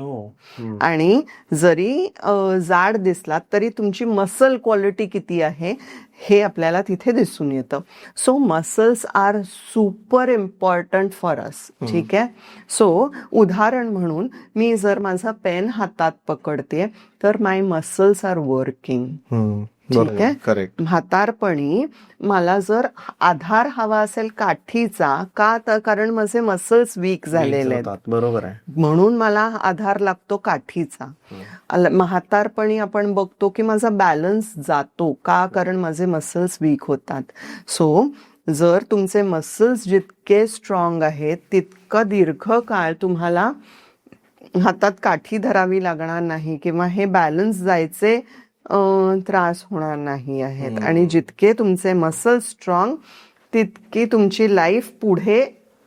आणि जरी जाड दिसलात तरी तुमची मसल क्वालिटी किती आहे हे आपल्याला तिथे दिसून येतं. So muscles are super important for us. ठीक आहे. सो उदाहरण म्हणून मी जर माझा पेन हातात पकडते तर माय मसल्स आर वर्किंग. ठीक आहे. करेक्ट. म्हातारपणी मला जर आधार हवा असेल काठीचा, का तर कारण माझे मसल्स वीक झालेले आहेत, बरोबर आहे, म्हणून मला आधार लागतो काठीचा. म्हातारपणी आपण बघतो की माझा बॅलन्स जातो, का कारण माझे मसल्स वीक होतात. सो जर तुमचे मसल्स जितके स्ट्रॉंग आहेत तितकं दीर्घकाळ तुम्हाला हातात काठी धरावी लागणार नाही किंवा हे बॅलन्स जायचे त्रास होणार नाही आहेत. आणि जितके तुमचे मसल स्ट्रॉंग तितकी तुमची लाईफ पुढे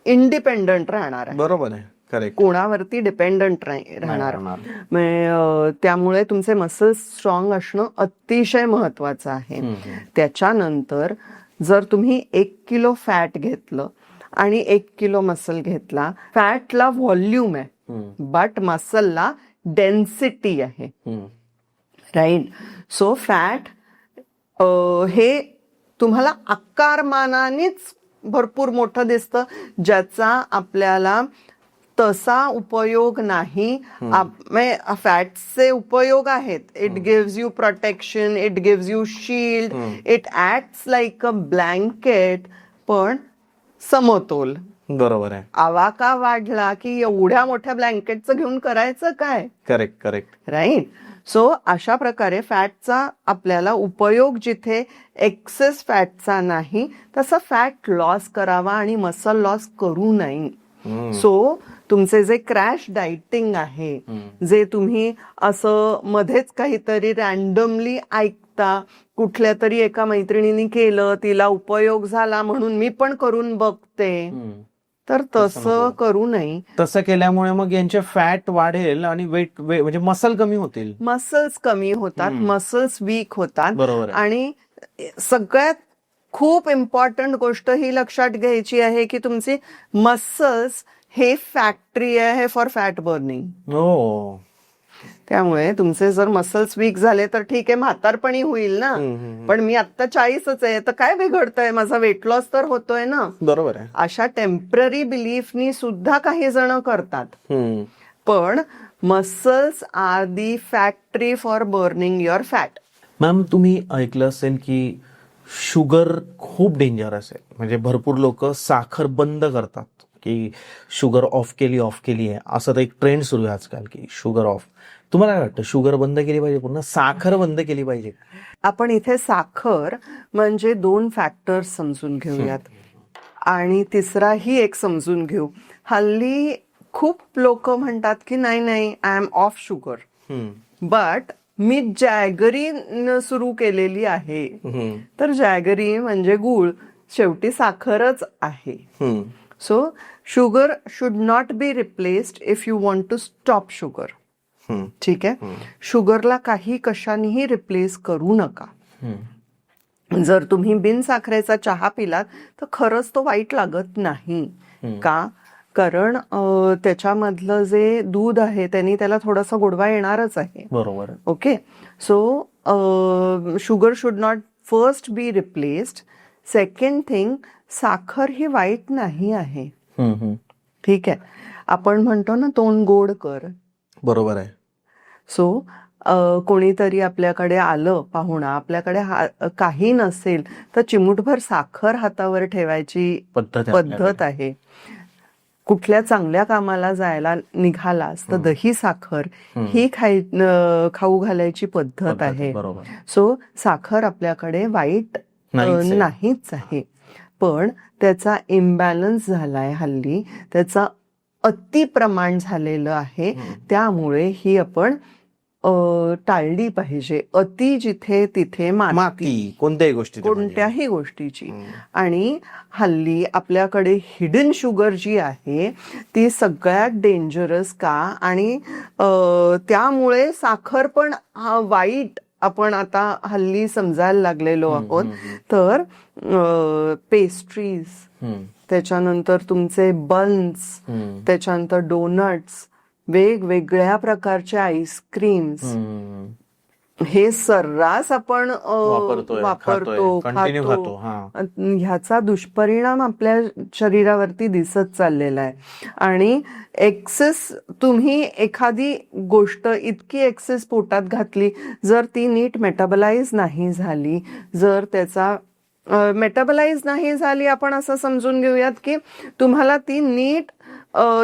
इंडिपेंडंट राहणार आहे. बरोबर आहे, करेक्ट. कोणावरती डिपेंडंट राहणार. त्यामुळे तुमचे मसल स्ट्रॉंग असणं अतिशय महत्वाचं आहे. त्याच्यानंतर जर तुम्ही 1 किलो फॅट घेतलं आणि 1 किलो मसल घेतला, फॅटला व्हॉल्यूम आहे बट मसलला डेन्सिटी आहे. राईट. सो फॅट हे तुम्हाला आकारमानानेच भरपूर मोठं दिसतं, ज्याचा आपल्याला तसा उपयोग नाही. फॅटचे उपयोग आहेत. It gives you protection, it gives you shield, it acts like a blanket. पण समतोल. बरोबर आहे. आवाका वाढला की एवढ्या मोठ्या ब्लँकेटचं घेऊन करायचं काय? करेक्ट. राईट. सो अशा प्रकारे फॅटचा आपल्याला उपयोग जिथे एक्सेस फॅटचा नाही, तसा फॅट लॉस करावा आणि मसल लॉस करू नये. सो तुमचे जे क्रॅश डायटिंग आहे, जे तुम्ही असं मध्येच काहीतरी रॅन्डमली ऐकता, कुठल्या तरी एका मैत्रिणीने केलं, तिला उपयोग झाला म्हणून मी पण करून बघते, तर तसं करू नये. तसं केल्यामुळे मग यांचे फॅट वाढेल आणि वेट म्हणजे मसल कमी होतील, मसल्स कमी होतात, मसल्स वीक होतात. बरोबर. आणि सगळ्यात खूप इम्पॉर्टंट गोष्ट ही लक्षात घ्यायची आहे की तुमची मसल्स हे फॅक्टरी आहे फॉर फॅट बर्निंग. हो. त्यामुळे तुमचे जर मसल्स वीक झाले तर ठीक आहे, म्हातारपणी होईल ना, पण मी आता 40च आहे तर काय बिघडतंय, माझा वेट लॉस तर होतोय ना. बरोबर आहे. अशा टेम्पररी बिलीफनी सुद्धा काही जण करतात. पण muscles are the factory for burning your fat. Ma'am, तुम्ही ऐकलं असेल की शुगर खूप डेंजरस आहे. म्हणजे भरपूर लोक साखर बंद करतात, की शुगर ऑफ केली आहे, असं तर एक ट्रेंड सुरू आहे आजकाल की शुगर ऑफ. तुम्हाला काय वाटतं, शुगर बंद केली पाहिजे, पुन्हा साखर बंद केली पाहिजे? आपण इथे साखर म्हणजे 2 फॅक्टर्स समजून घेऊयात. आणि तिसराही एक समजून घेऊ. हल्ली खूप लोक म्हणतात की नाही नाही, I am off sugar, but मी जॅगरी सुरू केलेली आहे. तर जॅगरी म्हणजे गुळ, शेवटी साखरच आहे. So sugar should not be replaced if you want to stop sugar. ठीक आहे, शुगरला काही कशानेही रिप्लेस करू नका. जर तुम्ही बिन साखरेचा चहा पिलात तर खरंच तो वाईट लागत नाही. का? कारण त्याच्यामधलं जे दूध आहे त्यांनी त्याला थोडासा गोडवा येणारच आहे. बरोबर. Okay, so sugar should not first be replaced. Second thing, साखर ही वाईट नाही आहे. ठीक आहे, आपण म्हणतो ना तोंड गोड कर. बरोबर आहे. सो कोणीतरी आपल्याकडे आलं पाहुणा, आपल्याकडे काही नसेल तर चिमूटभर साखर हातावर ठेवायची पद्धत आहे. कुठल्या चांगल्या कामाला जायला निघालास तर दही साखर ही खाऊ घालायची पद्धत आहे. सो साखर आपल्याकडे वाईट नाहीच आहे, पण त्याचा इम्बॅलन्स झालाय हल्ली, त्याचा अति प्रमाण झालेलं आहे. त्यामुळे ही आपण टाळली पाहिजे. अति जिथे तिथे माती, कोणत्याही गोष्टीची. आणि हल्ली आपल्याकडे हिडन शुगर जी आहे ती सगळ्यात डेंजरस. का? आणि त्यामुळे साखर पण वाईट आपण आता हल्ली समजायला लागलेलो आहोत. तर पेस्ट्रीज, त्याच्यानंतर तुमचे बन्स, त्याच्यानंतर डोनट्स, वेगवेगळ्या प्रकारचे आईस्क्रीम्स, हे सर्रास आपण वापरतो, खातो. ह्याचा दुष्परिणाम आपल्या शरीरावरती दिसत चाललेला आहे. आणि एक्सेस, तुम्ही एखादी गोष्ट इतकी एक्सेस पोटात घातली, जर ती नीट मेटाबलाइज नाही झाली, जर त्याचा मेटाबलाइज नाही झाली, आपण असं समजून घेऊयात की तुम्हाला ती नीट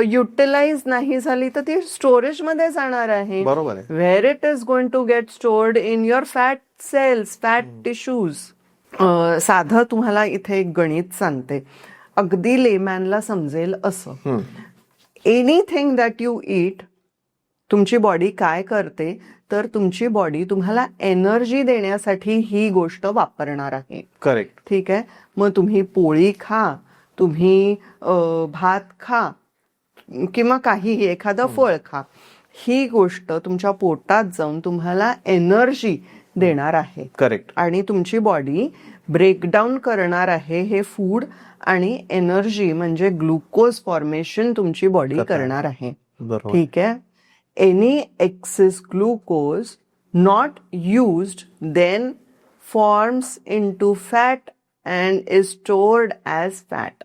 युटिलाइज नाही झाली, तर ती स्टोरेज मध्ये जाणार आहे. बरोबर आहे. Where it is going to get stored in your fat cells, fat tissues. साधं तुम्हाला इथे एक गणित सांगते, अगदी लेमॅनला समजेल असं. एनिथिंग दॅट यू ईट, तुमची बॉडी काय करते, तर तुमची बॉडी तुम्हाला एनर्जी देण्यासाठी ही गोष्ट वापरणार आहे. करेक्ट. ठीक आहे, मग तुम्ही पोळी खा, तुम्ही भात खा, किंवा काहीही एखादं फळ खा, ही गोष्ट तुमच्या पोटात जाऊन तुम्हाला एनर्जी देणार आहे. करेक्ट. आणि तुमची बॉडी ब्रेकडाऊन करणार आहे हे फूड, आणि एनर्जी म्हणजे ग्लुकोज फॉर्मेशन तुमची बॉडी करणार आहे. ठीक आहे. Any excess glucose not used then forms into fat and is stored as fat.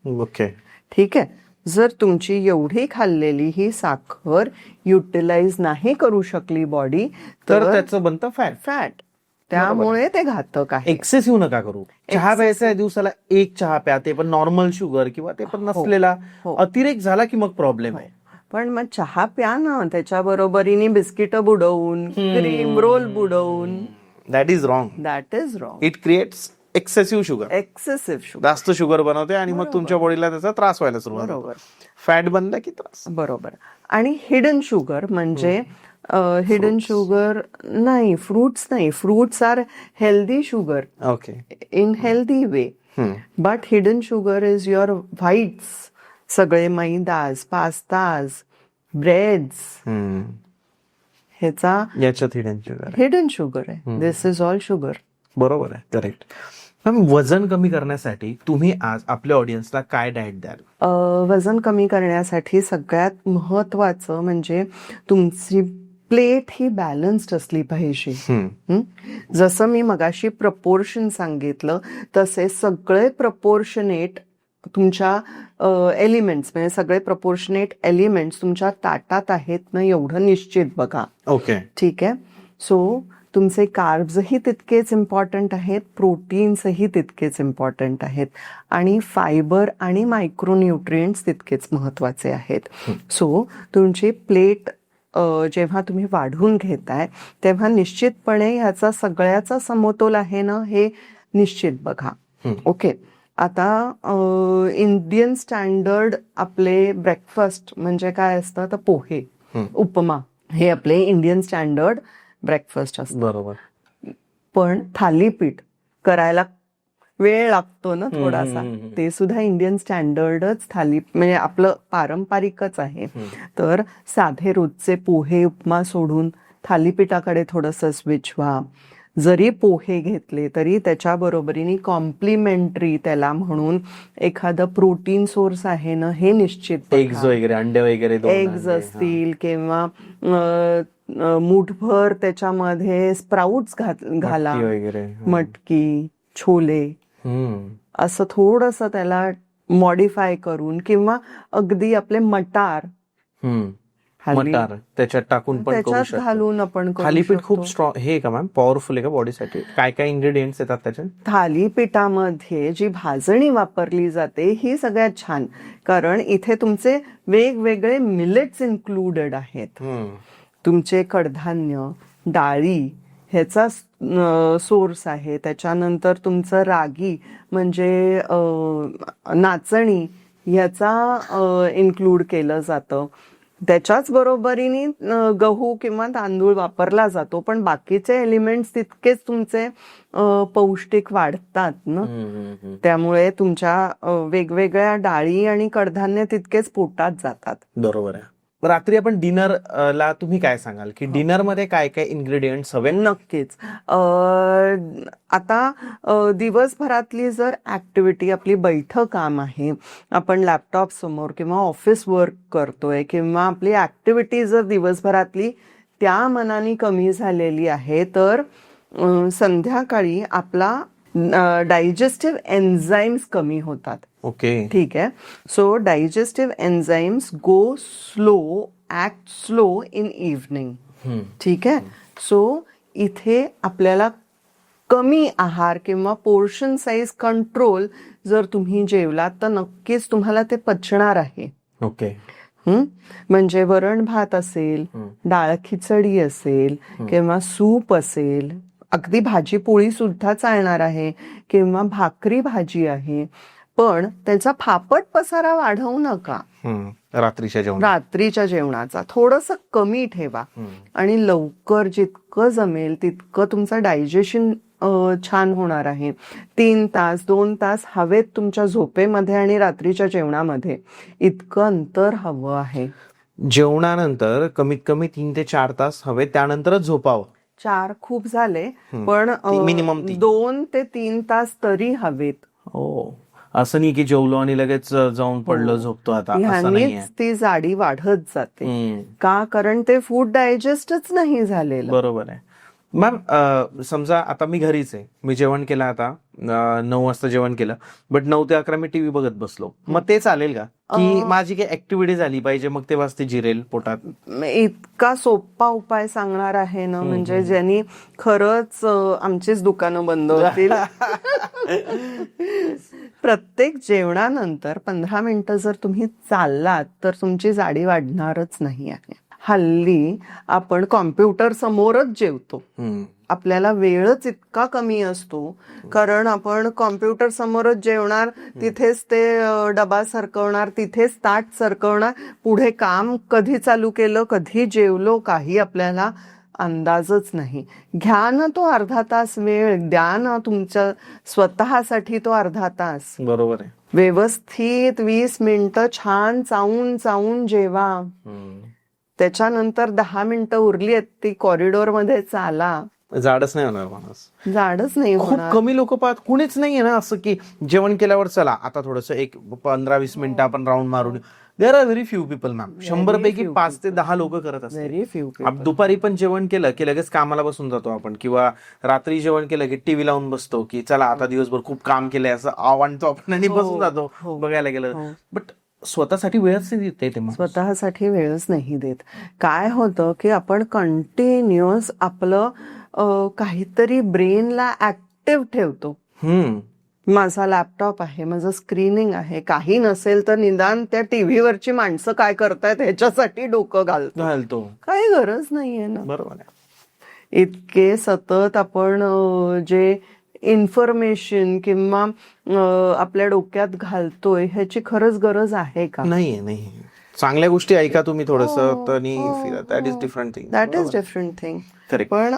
Okay. ठीक आहे. जर तुमची एवढी खाल्लेली ही साखर युटिलाइज नाही करू शकली बॉडी, तर त्याचं बनतं फॅट. त्यामुळे ते घातक आहे. एक्सेसिव्ह नका करू. चहा प्यायचा आहे, दिवसाला एक चहा प्या, ते पण नॉर्मल शुगर किंवा ते पण नसलेला. अतिरेक झाला की मग प्रॉब्लेम आहे. पण मग चहा प्या ना, त्याच्या बरोबरीने बिस्किट बुडवून, क्रीम रोल बुडवून. That is wrong. That is wrong. It creates excessive sugar. जास्त शुगर बनवते आणि मग तुमच्या बॉडीला त्याचा त्रास व्हायला सुरुवात. बरोबर. फॅट बनला की त्रास. बरोबर. आणि हिडन शुगर म्हणजे हिडन शुगर नाही, फ्रुट्स नाही. Fruits are healthy sugar. Okay. In healthy way. But hidden sugar is your whites, सगळे मैदाज, पास्ताज, ब्रेड्स, ह्याचा याच्यात हिडन शुगर आहे. This is all sugar. बरोबर आहे. करेक्ट. वजन कमी करण्यासाठी तुम्ही आज आपल्या ऑडियन्सला काय डाएट द्याल? वजन कमी करण्यासाठी सगळ्यात महत्वाचं म्हणजे तुमची प्लेट ही बॅलन्स्ड असली पाहिजे. जसं मी मगाशी प्रपोर्शन सांगितलं तसे सगळे प्रपोर्शनेट तुमच्या एलिमेंट्स, म्हणजे सगळे प्रपोर्शनेट एलिमेंट्स तुमच्या ताटात आहेत ना, एवढं निश्चित बघा. ओके. ठीक आहे. सो तुमचे कार्ब्सही तितकेच इम्पॉर्टंट आहेत, प्रोटीन्सही तितकेच इम्पॉर्टंट आहेत, आणि फायबर आणि मायक्रोन्यूट्रिएंट्स तितकेच महत्वाचे आहेत. सो तुमची प्लेट जेव्हा तुम्ही वाढवून घेताय तेव्हा निश्चितपणे ह्याचा सगळ्याचा समतोल आहे ना, हे निश्चित बघा. हम्म. ओके. आता इंडियन स्टँडर्ड आपले ब्रेकफास्ट म्हणजे काय असतं तर पोहे, उपमा हे आपले इंडियन स्टँडर्ड ब्रेकफास्ट असतं. बरोबर. पण थालीपीठ करायला वेळ लागतो ना थोडासा. ते सुद्धा इंडियन स्टँडर्डच म्हणजे आपलं पारंपरिकच आहे. तर साधे रोजचे पोहे उपमा सोडून थालीपीठाकडे थोडंसं स्विच व्हा. जरी पोहे घेतले तरी त्याच्या बरोबरीने कॉम्प्लिमेंटरी त्याला म्हणून एखादं प्रोटीन सोर्स आहे ना हे निश्चित बघा. एग्ज वगैरे, अंडे वगैरे, एग्ज असतील किंवा मुठभर त्याच्यामध्ये स्प्राउट्स घाला, वगैरे, मटकी, छोले, असं थोडंसं त्याला मॉडिफाय करून किंवा अगदी आपले मटार हल्ली मटार त्याच्यात टाकून पण करू त्याच्यात शकतो. घालून आपण करू थालीपीठ शकतो. खूप स्ट्रॉंग हे का मॅम, पॉवरफुल आहे का बॉडीसाठी? काय काय इन्ग्रेडियंट्स येतात त्याच्यात? थालीपीठामध्ये जी भाजणी वापरली जाते ही सगळ्यात छान, कारण इथे तुमचे वेगवेगळे मिलेट्स इन्क्लुडेड आहेत. तुमचे कडधान्य, डाळी ह्याचा सोर्स आहे. त्याच्यानंतर तुमचं रागी म्हणजे नाचणी ह्याचा इन्क्लूड केलं जातं. त्याच्याच बरोबरीने गहू किंवा तांदूळ वापरला जातो, पण बाकीचे एलिमेंट्स तितकेच तुमचे पौष्टिक वाढतात ना. त्यामुळे तुमच्या वेगवेगळ्या डाळी आणि कडधान्य तितकेच पोटात जातात. बरोबर आहे. रात्री आपण डिनर ला तुम्ही काय सांगाल की डिनर मध्ये काय काय इन्ग्रेडियंट्स हवे? नक्कीच. आता दिवसभरातली जर ऍक्टिव्हिटी आपली बैठं काम आहे, आपण लॅपटॉप समोर किंवा ऑफिस वर्क करतोय किंवा आपली ऍक्टिव्हिटी जर दिवसभरातली त्या मनाने कमी झालेली आहे, तर संध्याकाळी आपला डायजेस्टिव्ह एन्झाईम्स कमी होतात. ओके. ठीक आहे. So digestive enzymes go slow, act slow in evening. ठीक आहे. सो इथे आपल्याला कमी आहार किंवा पोर्शन साईज कंट्रोल जर तुम्ही जेवलात तर नक्कीच तुम्हाला ते पचणार आहे. ओके. म्हणजे वरण भात असेल, डाळ खिचडी असेल किंवा सूप असेल, अगदी भाजी पोळी सुद्धा चालणार आहे किंवा भाकरी भाजी आहे, पण त्याचा फापट पसारा वाढवू नका. रात्रीच्या जेवणाचा थोडंसं कमी ठेवा आणि लवकर जितकं जमेल तितकं तुमचं डायजेशन छान होणार आहे. 3 तास 2 तास हवेत तुमच्या झोपेमध्ये आणि रात्रीच्या जेवणामध्ये इतकं अंतर हवं आहे. जेवणानंतर कमीत कमी 3 ते 4 तास हवे, त्यानंतरच झोपावं. 4 खूप झाले, पण मिनिमम 2 ते 3 तास तरी हवेत. हो, असं नाही की जेवलो आणि लगेच जाऊन पडलो झोपतो आता, असं नाहीये. ह्यानीच ती जाडी वाढत जाते. का? कारण ते फूड डायजेस्टच नाही झालेलं. बरोबर आहे मॅम. समजा आता मी घरीच आहे, मी जेवण केलं, आता 9 वाजता जेवण केलं, बट 9 ते 11 मी टीव्ही बघत बसलो, मग ते चालेल का? की माझी काही ऍक्टिव्हिटी झाली पाहिजे मग तेव्हाच ते जिरेल पोटात? इतका सोपा उपाय सांगणार आहे ना, म्हणजे ज्यांनी खरंच आमचीच दुकानं बंद होतील. प्रत्येक जेवणानंतर 15 मिनिटं जर तुम्ही चाललात तर तुमची जाडी वाढणारच नाही आहे. हल्ली आपण कॉम्प्युटर समोरच जेवतो. आपल्याला वेळच इतका कमी असतो, कारण आपण कॉम्प्युटर समोरच जेवणार, तिथेच ते डबा सरकवणार, तिथेच ताट सरकवणार, पुढे काम कधी चालू केलं, कधी जेवलो, काही आपल्याला अंदाजच नाही. घ्या ना तो अर्धा तास वेळ, द्या ना तुमच्या स्वतःसाठी तो अर्धा तास. बरोबर आहे. व्यवस्थित 20 मिनिटं छान चावून जेवा. त्याच्यानंतर 10 मिनिटं उरली आहेत ती कॉरिडॉर मध्ये चाला. जाडच नाही होणार माणूस, जाडच नाही खूप होणार. कमी लोक पाहत, कुणीच नाहीये ना असं की जेवण केल्यावर चला आता थोडस एक 15-20 मिनिटं आपण राऊंड मारून. There are very few people ma'am. 100 पैकी 5 ते 10 लोक करत असतात. Very few. दुपारी पण जेवण केलं की लगेच कामाला बसून जातो आपण, किंवा रात्री जेवण केलं की टीव्ही लावून बसतो की चला आता दिवसभर खूप काम केलंय असं आवडतो आपण आणि बसून जातो बघायला गेलं. बट स्वतःसाठी वेळच नाही देत ते. स्वतःसाठी वेळच नाही देत. काय होतं की आपण कंटिन्युअस आपलं काहीतरी ब्रेनला ऍक्टिव्ह ठेवतो. माझा लॅपटॉप आहे, माझं स्क्रीनिंग आहे, काही नसेल तर निदान त्या टीव्हीवरची माणसं काय करतायत ह्याच्यासाठी डोकं घालतो. काही गरज नाहीये ना. बरोबर आहे. इतके सतत आपण जे इन्फॉर्मेशन किंवा आपल्या डोक्यात घालतोय ह्याची खरंच गरज आहे का? नाही. चांगल्या गोष्टी ऐका तुम्ही थोडस आणि फिरा. That is different thing. That is different thing. Correct. पण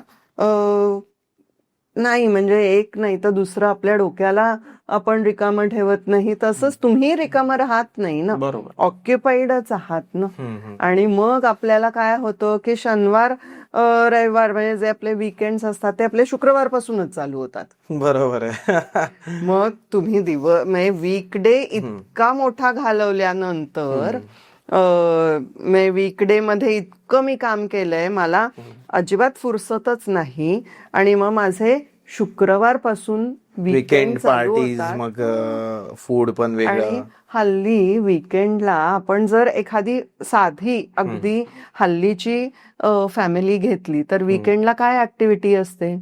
नाही म्हणजे एक नाही तर दुसरं आपल्या डोक्याला आपण रिकामं ठेवत नाही, तसंच तुम्ही रिकामं राहत नाही ना, बरोबर. ऑक्युपाईडच आहात ना. आणि मग आपल्याला काय होतं की शनिवार रविवार म्हणजे जे आपले वीकेंड्स असतात ते आपले शुक्रवारपासूनच चालू होतात. बरोबर आहे. मग तुम्ही म्हणजे वीकडे इतका मोठा घालवल्यानंतर वीकडे मध्ये इतकं मी काम केलंय, मला अजिबात फुरसतच नाही. आणि मग माझे शुक्रवारपासून वीकेंड पार्टीज, मग फूड पण आणि वेगळं. हल्ली वीकेंडला आपण जर एखादी साधी अगदी हल्लीची फॅमिली घेतली तर वीकेंडला काय ऍक्टिव्हिटी असते?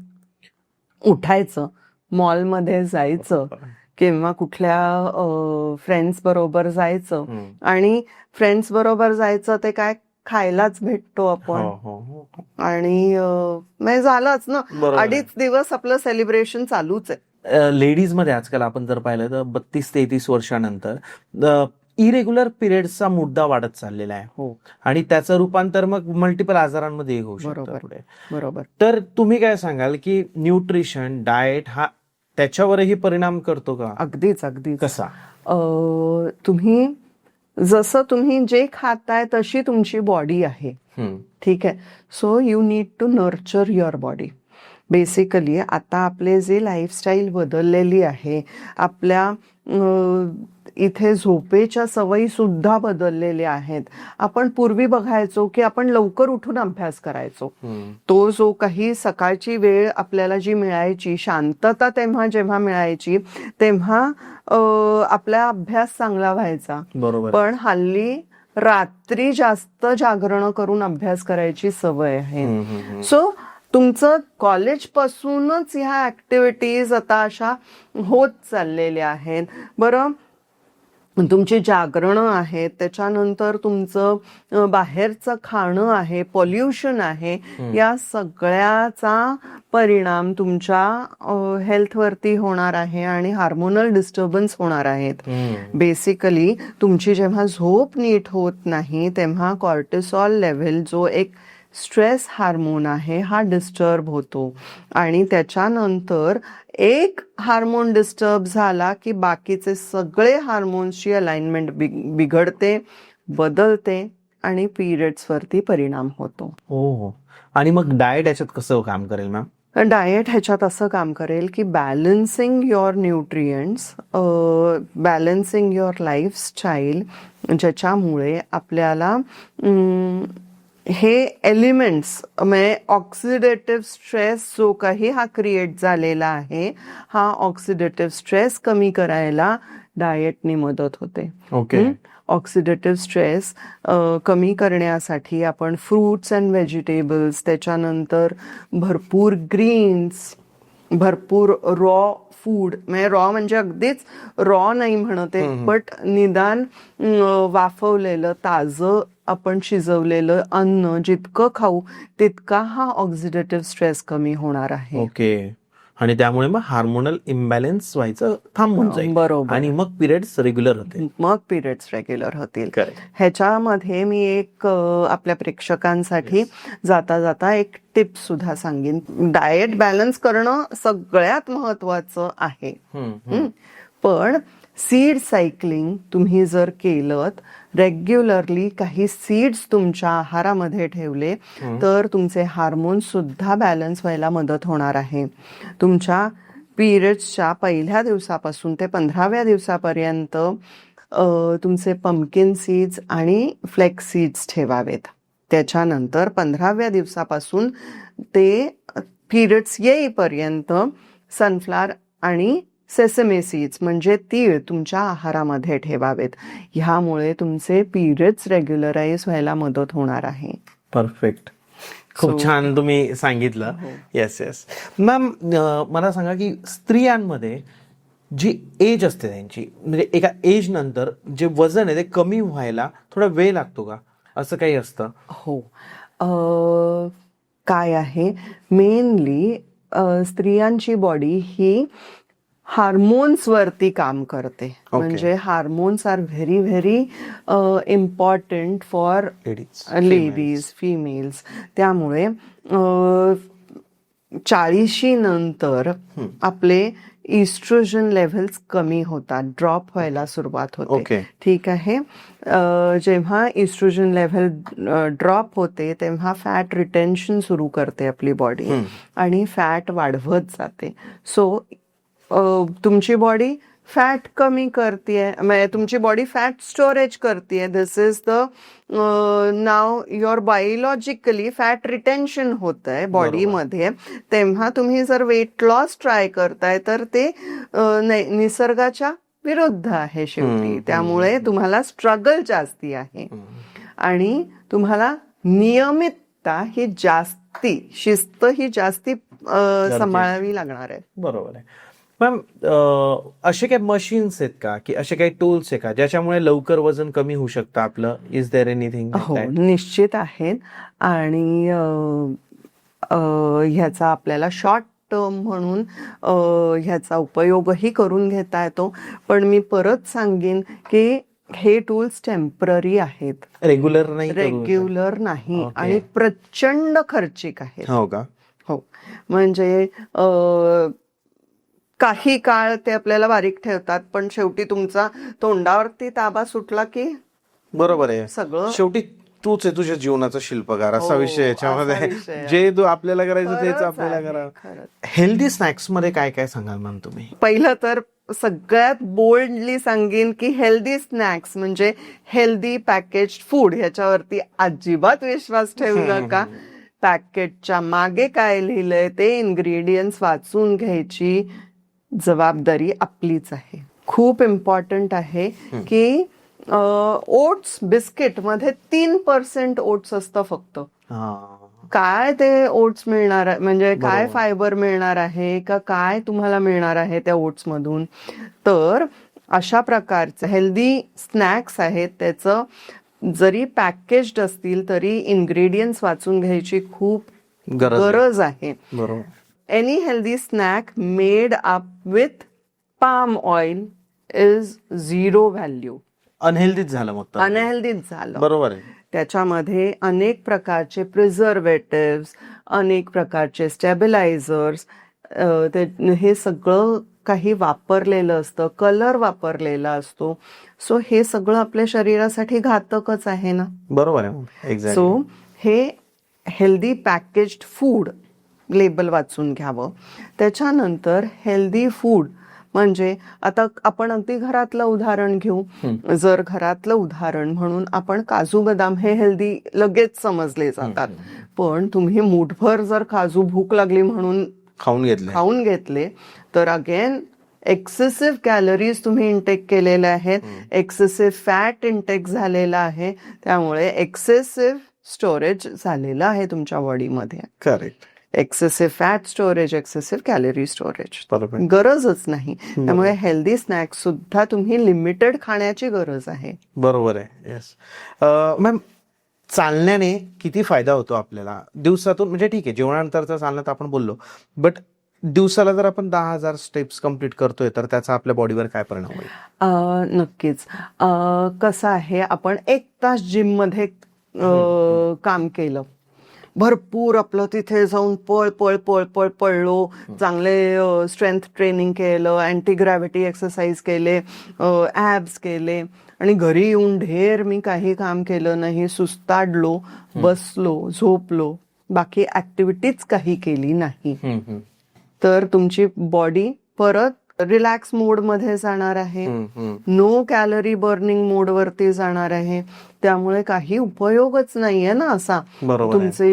उठायचं, मॉलमध्ये जायचं किंवा कुठल्या फ्रेंड्स बरोबर जायचं. आणि फ्रेंड्स बरोबर जायचं ते काय खायलाच भेटतो आपण. आणि म्हणजे झालंच ना, बरोबर. 2.5 दिवस आपलं सेलिब्रेशन चालूच आहे. लेडीज मध्ये आजकाल आपण जर पाहिलं तर 32-33 वर्षानंतर इरेग्युलर पिरियड्सचा मुद्दा वाढत चाललेला आहे. हो, आणि त्याचं रूपांतर मग मल्टिपल आजारांमध्ये होऊ शकतं बरोबर. पुढे. बरोबर. तर तुम्ही काय सांगाल की न्यूट्रिशन, डाएट हा त्याच्यावरही परिणाम करतो का? अगदीच अगदीच. कसा? तुम्ही जसं तुम्ही जे खाताय तशी तुमची बॉडी आहे. ठीक आहे. So you need to nurture your body. Basically आता आपले जे लाईफस्टाईल बदललेली आहे, आपल्या इथे झोपेच्या सवयी सुद्धा बदललेल्या आहेत. आपण पूर्वी बघायचो की आपण लवकर उठून अभ्यास करायचो. तो जो काही सकाळची वेळ आपल्याला जी मिळायची, शांतता तेव्हा जेव्हा मिळायची तेव्हा आपला अभ्यास चांगला व्हायचा. बरोबर. पण हल्ली रात्री जास्त जागरण करून अभ्यास करायची सवय आहे. सो तुमचं कॉलेजपासूनच ह्या ऍक्टिव्हिटीज आता अशा होत चाललेल्या आहेत. बरं, तुमची जागरणं आहेत, त्याच्यानंतर तुमचं बाहेरचं खाणं आहे, पॉल्युशन आहे, या सगळ्याचा परिणाम तुमच्या हेल्थवरती होणार आहे आणि हार्मोनल डिस्टर्बन्स होणार आहेत. बेसिकली तुमची जेव्हा झोप नीट होत नाही तेव्हा कॉर्टिसॉल लेव्हल जो एक स्ट्रेस हार्मोन आहे हा डिस्टर्ब होतो. आणि त्याच्यानंतर एक हार्मोन डिस्टर्ब झाला की बाकीचे सगळे हार्मोन्सची अलाइनमेंट बिघडते, बदलते आणि पिरियड्स वरती परिणाम होतो. हो. आणि मग डाएट याच्यात कसं काम करेल मॅम? डाएट ह्याच्यात असं काम करेल की balancing your nutrients, balancing your lifestyle, ज्याच्यामुळे आपल्याला हे एलिमेंट्स म्हणजे ऑक्सिडेटिव्ह स्ट्रेस जो काही हा क्रिएट झालेला आहे, हा ऑक्सिडेटिव्ह स्ट्रेस कमी करायला डाएटनी मदत होते. ओके. ऑक्सिडेटिव्ह स्ट्रेस कमी करण्यासाठी आपण फ्रूट्स अँड व्हेजिटेबल्स, त्याच्यानंतर भरपूर ग्रीन्स, भरपूर रॉ फूड, म्हणजे रॉ म्हणजे अगदीच रॉ नाही म्हणते, बट निदान वाफवलेलं ताजं आपण शिजवलेलं अन्न जितकं खाऊ तितका हा ऑक्सिडेटिव्ह स्ट्रेस कमी होणार आहे. ओके. आणि त्यामुळे मग हार्मोनल इम्बॅलन्स व्हायचं थांबून जाईल. बरोबर. आणि मग पिरियड्स रेग्युलर होतील. मग पिरियड्स रेग्युलर होतील. Correct. ह्याच्यामध्ये मी एक आपल्या प्रेक्षकांसाठी जाता जाता एक टिप सुद्धा सांगेन. डाएट बॅलन्स करणं सगळ्यात महत्वाचं आहे. पण सीड सायकलिंग तुम्ही जर केलं, रेग्युलरली काही सीड्स तुमच्या आहारामध्ये ठेवले तर तुमचे हार्मोन्स सुद्धा बॅलन्स व्हायला मदत होणार आहे. तुमच्या पिरियड्सच्या पहिल्या दिवसापासून ते 15व्या दिवसापर्यंत तुमचे पंपकिन सीड्स आणि फ्लेक्स सीड्स ठेवावेत. त्याच्यानंतर 15व्या दिवसापासून ते पिरियड्स येईपर्यंत सनफ्लॉवर आणि सेसमे सीड्स म्हणजे तीळ तुमच्या आहारामध्ये ठेवावेत. ह्यामुळे तुमचे पिरियड्स रेग्युलराईज व्हायला मदत होणार आहे. परफेक्ट. खूप छान तुम्ही सांगितलं. येस. मॅम, मला सांगा की स्त्रियांमध्ये जी एज असते त्यांची, म्हणजे एका एज नंतर जे वजन आहे ते कमी व्हायला थोडा वेळ लागतो का, असं काही असतं? हो. काय आहे, मेनली स्त्रियांची बॉडी ही हार्मोन्स वरती काम करते. म्हणजे hormones are very very important for ladies, females. त्यामुळे 40 नंतर आपले इस्ट्रोजन लेव्हल्स कमी होतात, ड्रॉप व्हायला सुरुवात होते. ठीक आहे. जेव्हा इस्ट्रोजन लेव्हल ड्रॉप होते तेव्हा फॅट रिटेन्शन सुरू करते आपली बॉडी आणि फॅट वाढवत जाते. सो तुमची बॉडी फॅट कमी करते, म्हणजे तुमची बॉडी फॅट स्टोरेज करते. This is the now your biologically fat retention होत आहे बॉडीमध्ये. तेव्हा तुम्ही जर वेट लॉस ट्राय करताय तर ते निसर्गाच्या विरुद्ध आहे शेवटी. त्यामुळे तुम्हाला स्ट्रगल जास्ती आहे आणि तुम्हाला नियमितता ही जास्ती, शिस्त ही जास्ती सांभाळावी लागणार आहे. बरोबर आहे. मॅम, असे काही मशीन्स आहेत का, की असे काही टूल्स आहे का ज्याच्यामुळे लवकर वजन कमी होऊ शकतं आपलं? Is there anything? हो, निश्चित आहेत. आणि ह्याचा आपल्याला शॉर्ट टर्म म्हणून ह्याचा उपयोगही करून घेता येतो. पण मी परत सांगेन की हे टूल्स टेम्पररी आहेत, रेग्युलर नाही आणि प्रचंड खर्चिक आहेत. हो का? हो. म्हणजे काही काळ ते आपल्याला बारीक ठेवतात, पण शेवटी तुमचा तोंडावरती ताबा सुटला की बरोबर आहे, सगळं शेवटी तूच आहे तुझ्या जीवनाचा शिल्पकार, असा विषय याच्यामध्ये. जे तू आपल्याला करायचं तेच आपल्याला करा. हेल्दी स्नॅक्स मध्ये काय काय सांगाल मॅम तुम्ही? पहिलं तर सगळ्यात बोल्डली सांगेन की हेल्दी स्नॅक्स म्हणजे हेल्दी पॅकेज्ड फूड, ह्याच्यावरती अजिबात विश्वास ठेवू नका. पॅकेटच्या मागे काय लिहिलंय ते इन्ग्रेडियंट्स वाचून घ्यायची जबाबदारी आपलीच आहे. खूप इम्पॉर्टंट आहे की ओट्स बिस्किट मध्ये 3% ओट्स असतं फक्त. काय ते ओट्स मिळणार आहे, म्हणजे काय फायबर मिळणार आहे का, काय तुम्हाला मिळणार आहे त्या ओट्स मधून? तर अशा प्रकारचे हेल्दी स्नॅक्स आहेत, त्याचं जरी पॅकेज्ड असतील तरी इन्ग्रेडियंट्स वाचून घ्यायची खूप गरज आहे. बरोबर. Any healthy snack made up with palm oil is 0 value. अनहेल्दीच झालं, मग अनहेल्दीच झालं. बरोबर आहे. त्याच्यामध्ये अनेक प्रकारचे प्रिझर्वेटिव्स, अनेक प्रकारचे स्टेबिलायझर्स, हे सगळं काही वापरलेलं असतं, कलर वापरलेला असतो. सो हे सगळं आपल्या शरीरासाठी घातकच आहे ना. बरोबर आहे. सो हे हेल्दी पॅकेज्ड फूड लेबल वाचून घ्यावं. त्याच्यानंतर हेल्दी फूड म्हणजे आता आपण अगदी घरातलं उदाहरण घेऊ. जर घरातलं उदाहरण म्हणून आपण काजू बदाम हे हेल्दी लगेच समजले जातात, पण तुम्ही मूठभर जर काजू भूक लागली म्हणून खाऊन घेतले तर अगेन एक्सेसिव्ह कॅलरीज तुम्ही इंटेक केलेले आहेत, एक्सेसिव्ह फॅट इंटेक झालेला आहे, त्यामुळे एक्सेसिव्ह स्टोरेज झालेलं आहे तुमच्या बॉडीमध्ये. Correct. Excessive fat storage, excessive calorie storage गरजच नाही. त्यामुळे हेल्दी स्नॅक्स सुद्धा तुम्ही लिमिटेड खाण्याची गरज आहे. बरोबर आहे. येस मॅम, चालण्याने किती फायदा होतो आपल्याला दिवसातून? म्हणजे ठीक आहे, जेवणानंतरचा चालण्यात आपण बोललो, बट दिवसाला जर आपण 10,000 स्टेप्स कंप्लीट करतोय तर त्याचा आपल्या बॉडीवर काय परिणाम होईल? नक्कीच. कसं आहे, आपण 1 तास जिम मध्ये काम केलं, भरपूर आपलं तिथे जाऊन पळलो, चांगले स्ट्रेंथ ट्रेनिंग केलं, अँटी ग्रॅव्हिटी एक्सरसाइज केले, ॲब्स केले, आणि घरी येऊन ढेर मी काही काम केलं नाही, सुस्ताडलो, बसलो, झोपलो, बाकी ऍक्टिव्हिटीज काही केली नाही, तर तुमची बॉडी परत रिलॅक्स मोड मध्ये जाणार आहे, नो कॅलरी बर्निंग मोड वरती जाणार आहे. त्यामुळे काही उपयोगच नाहीये ना असा तुमचे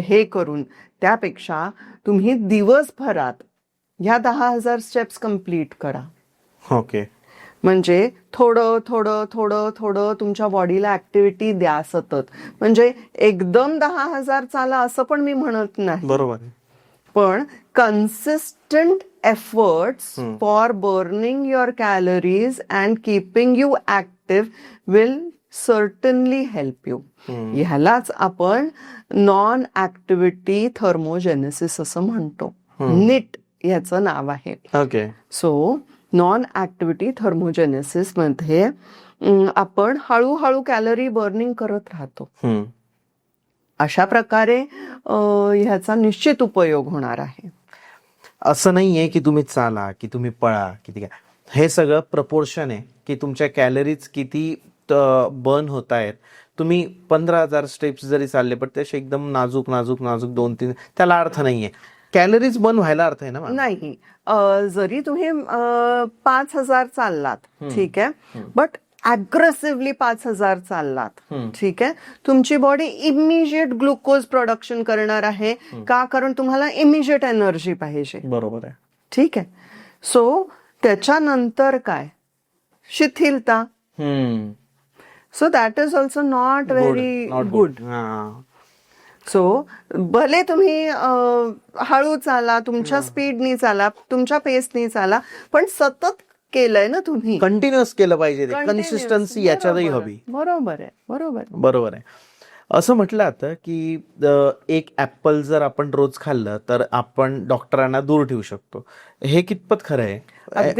हे करून. त्यापेक्षा तुम्ही दिवसभरात ह्या 10,000 स्टेप्स कंप्लीट करा. ओके. म्हणजे थोडं तुमच्या बॉडीला ऍक्टिव्हिटी द्या सतत. म्हणजे एकदम 10,000 चाला असं पण मी म्हणत नाही, बरोबर, पण consistent efforts for burning your calories and keeping you active will certainly help you. ह्यालाच आपण नॉन ऍक्टिव्हिटी थर्मोजेनेसिस असं म्हणतो. नीट याचं नाव आहे. Okay. So non activity thermogenesis मध्ये आपण हळूहळू कॅलरी बर्निंग करत राहतो. अशा प्रकारे ह्याचा निश्चित उपयोग होणार आहे. असं नाहीये की तुम्ही चाला, की तुम्ही पळा, किती काय, हे सगळं प्रपोर्शन आहे की तुमच्या कॅलरीज किती बर्न होत आहेत. तुम्ही 15,000 स्टेप्स जरी चालले पण ते असे एकदम नाजूक नाजूक नाजूक 2-3, त्याला अर्थ नाहीये. कॅलरीज बर्न व्हायला अर्थ आहे ना मॅम? नाही. जरी तुम्ही 5,000 चाललात, ठीक आहे, बट अग्रेसिव्हली 5,000 चाललात, ठीक आहे, तुमची बॉडी इमिजिएट ग्लुकोज प्रोडक्शन करणार आहे. का? कारण तुम्हाला इमिजिएट एनर्जी पाहिजे. बरोबर आहे. ठीक आहे. सो त्याच्यानंतर काय? शिथिलता. So that is also not very good. So भले तुम्ही हळू चाला, तुमच्या स्पीडनी चाला, तुमच्या पेसनी चाला, पण सतत केलंय ना तुम्ही, कंटिन्युअस केलं पाहिजे. ते कन्सिस्टन्सी याच्यातही हवी. बरोबर आहे. बरोबर बरोबर आहे. असं म्हटलं जातं की एक ऍपल जर आपण रोज खाल्लं तर आपण डॉक्टरांना दूर ठेवू शकतो. हे कितपत खरं आहे?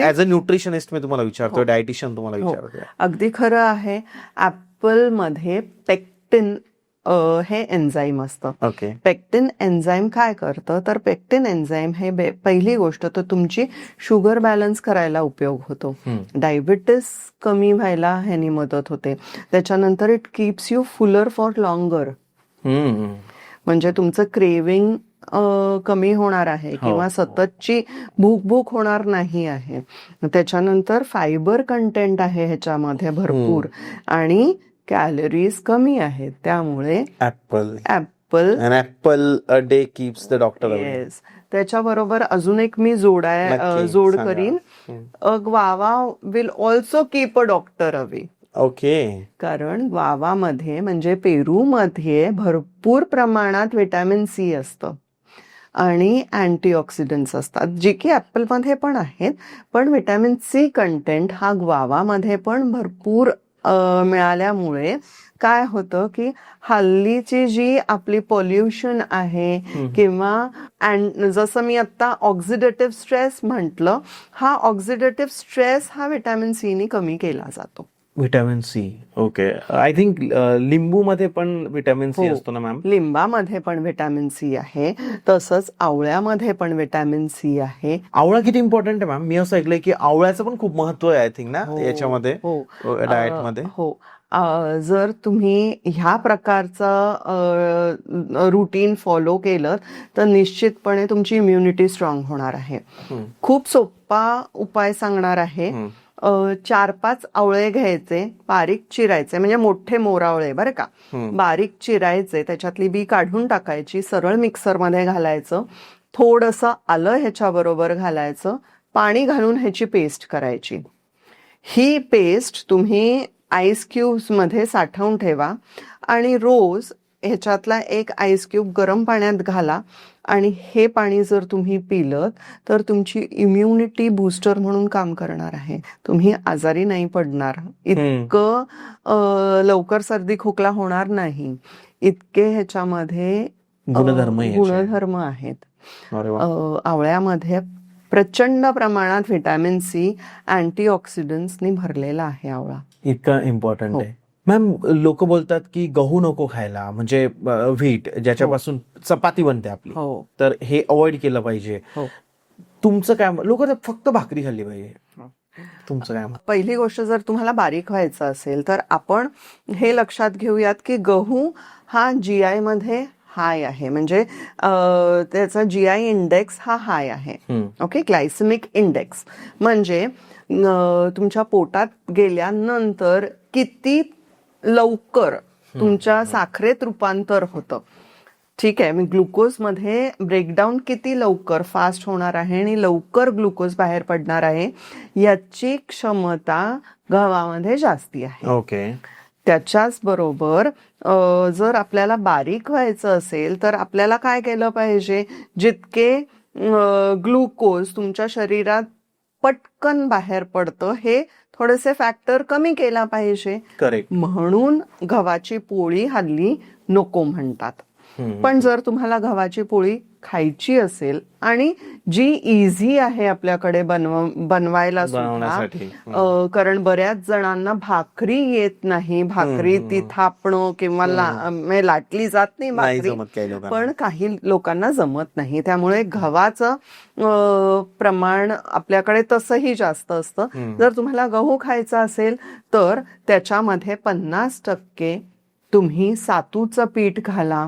ऍज अ न्यूट्रिशनिस्ट मी तुम्हाला विचारतोय, डायटिशियन तुम्हाला विचारतोय. अगदी खरं आहे. ऍपल मध्ये पेक्टिन हे एन्झाईम असतं. ओके. पेक्टिन एन्झाईम काय करतं? तर पेक्टिन एन्झाईम हे पहिली गोष्ट तर तुमची शुगर बॅलन्स करायला उपयोग होतो. डायबिटीस कमी व्हायला ह्यानी मदत होते. त्याच्यानंतर it keeps you Fuller for longer. म्हणजे तुमचं क्रेविंग कमी होणार आहे किंवा सततची भूक होणार नाही आहे. त्याच्यानंतर फायबर कंटेंट आहे ह्याच्यामध्ये भरपूर आणि कॅलरीज कमी आहेत. त्यामुळे apple a day keeps the doctor. Yes. त्याच्याबरोबर अजून एक मी जोड करीन. Guava will also keep a doctor away. Okay. कारण ग्वावामध्ये म्हणजे पेरूमध्ये भरपूर प्रमाणात व्हिटॅमिन सी असतं आणि अँटीऑक्सिडंट्स असतात, जे की ऍपलमध्ये पण आहेत. पण व्हिटॅमिन सी कंटेंट हा ग्वावामध्ये पण भरपूर मिळाल्यामुळे काय होतं की हल्लीची जी आपली पोल्युशन आहे किंवा जसं मी आता ऑक्सिडेटिव्ह स्ट्रेस म्हटलं, हा ऑक्सिडेटिव्ह स्ट्रेस हा व्हिटॅमिन सी नी कमी केला जातो. Vitamin C. Okay. I think लिंबू मध्ये पण व्हिटॅमिन सी असतो ना मॅम? लिंबामध्ये पण व्हिटॅमिन सी आहे, तसंच आवळ्यामध्ये पण व्हिटॅमिन सी आहे. आवळा किती इम्पॉर्टंट आहे मॅम? मी असं ऐकलंय की आवळ्याचं पण खूप महत्व आहे आय थिंक ना याच्यामध्ये, डाएट मध्ये. हो. जर तुम्ही ह्या प्रकारचं रुटीन फॉलो केलं तर निश्चितपणे तुमची इम्युनिटी स्ट्रॉंग होणार आहे. खूप सोपा उपाय सांगणार आहे. 4-5 आवळे घ्यायचे, बारीक चिरायचे, म्हणजे मोठे मोरावळे बरं का, बारीक चिरायचे, त्याच्यातली बी काढून टाकायची, सरळ मिक्सरमध्ये घालायचं, थोडंसं आलं ह्याच्याबरोबर घालायचं, पाणी घालून ह्याची पेस्ट करायची. ही पेस्ट तुम्ही आईस क्यूब्स मध्ये साठवून ठेवा आणि रोज ह्याच्यातला एक आईस क्यूब गरम पाण्यात घाला आणि हे पाणी जर तुम्ही पिलं तर तुमची इम्युनिटी बूस्टर म्हणून काम करणार आहे. तुम्ही आजारी नाही पडणार, इतकं लवकर सर्दी खोकला होणार नाही, इतके ह्याच्यामध्ये गुणधर्म आहेत. आवळ्यामध्ये प्रचंड प्रमाणात व्हिटॅमिन सी, अँटीऑक्सिडंट्सनी भरलेला आहे आवळा. इतकं इम्पॉर्टंट आहे. मॅम, लोक बोलतात की गहू नको खायला, म्हणजे व्हीट ज्याच्यापासून चपाती बनते आपली, तर हे अवॉइड केलं पाहिजे. तुमचं काय? लोक फक्त भाकरी खाल्ली पाहिजे, तुमचं काय? पहिली गोष्ट, जर तुम्हाला बारीक व्हायचं असेल तर आपण हे लक्षात घेऊयात की गहू हा जीआय मध्ये हाय आहे, म्हणजे त्याचा जीआय इंडेक्स हा हाय आहे. ओके. ग्लायसेमिक इंडेक्स म्हणजे तुमच्या पोटात गेल्यानंतर किती लवकर तुमच्या साखरेत रूपांतर होतं. ठीक आहे. मी ग्लुकोज मध्ये ब्रेकडाऊन किती लवकर फास्ट होणार आहे आणि लवकर ग्लुकोज बाहेर पडणार आहे याची क्षमता गव्हामध्ये जास्ती आहे. ओके. त्याच्याच बरोबर जर आपल्याला बारीक व्हायचं असेल तर आपल्याला काय केलं पाहिजे? जितके ग्लुकोज तुमच्या शरीरात पटकन बाहेर पडतं हे थोडेसे फॅक्टर कमी केला पाहिजे. करेक्ट. म्हणून गव्हाची पोळी हल्ली नको म्हणतात. पण जर तुम्हाला गव्हाची पोळी खायची असेल आणि जी इझी आहे आपल्याकडे बनवायला सुद्धा, बनवण्यासाठी. कारण बऱ्याच जणांना भाकरी येत नाही, भाकरी ती थापणं किंवा म्हणजे लाटली जात नाही नाही भाकरी, जमत काही लोकांना. पण काही लोकांना जमत नाही. त्यामुळे गव्हाचं प्रमाण आपल्याकडे तसंही जास्त असतं. जर तुम्हाला गहू खायचा असेल तर त्याच्यामध्ये 50% तुम्ही सातूचं पीठ घाला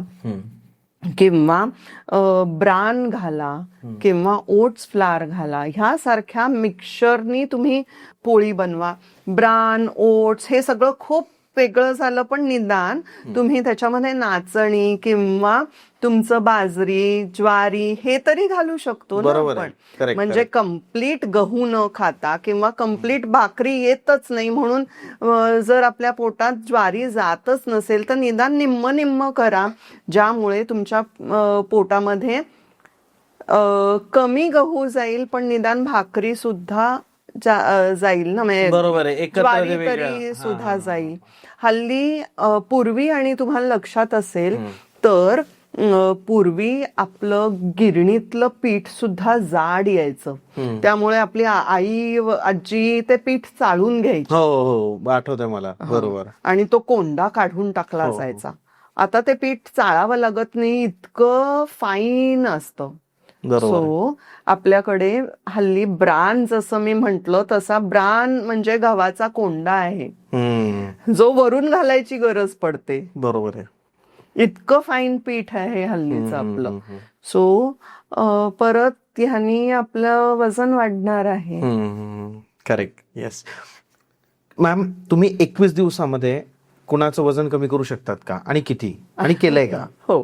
किंवा ब्रान घाला किंवा ओट्स फ्लार घाला. ह्यासारख्या मिक्सचरनी तुम्ही पोळी बनवा. ब्रान, ओट्स हे सगळं खूप वेगळं झालं, पण निदान तुम्ही त्याच्यामध्ये नाचणी किंवा तुमचं बाजरी, ज्वारी हे तरी घालू शकतो ना आपण. म्हणजे कम्प्लीट गहू न खाता किंवा कम्प्लीट भाकरी येतच नाही म्हणून जर आपल्या पोटात ज्वारी जातच नसेल तर निदान निम्म निम्म करा, ज्यामुळे तुमच्या पोटामध्ये कमी गहू जाईल पण निदान भाकरी सुद्धा जाईल ना, म्हणजे बरोबर आहे, ज्वारी तरी सुद्धा जाईल. हल्ली पूर्वी, आणि तुम्हाला लक्षात असेल तर पूर्वी आपलं गिरणीतलं पीठ सुद्धा जाड यायचं, त्यामुळे आपली आई आजी ते पीठ चाळून घ्यायची. हो, आठवतंय मला. बरोबर. आणि तो कोंडा काढून टाकला जायचा. आता ते पीठ चाळावं लागत नाही, इतकं फाईन असतं. सो आपल्याकडे हल्ली ब्रान, जसं मी म्हंटल तसा ब्रान म्हणजे गव्हाचा कोंडा आहे, जो वरून घालायची गरज पडते. बरोबर आहे. इतकं फाईन पीठ आहे हल्लीचं आपलं. सो परत ह्यानी आपलं वजन वाढणार आहे. करेक्ट. येस मॅम, तुम्ही 21 दिवसामध्ये कुणाचं वजन कमी करू शकतात का, आणि किती, आणि केलंय का? हो,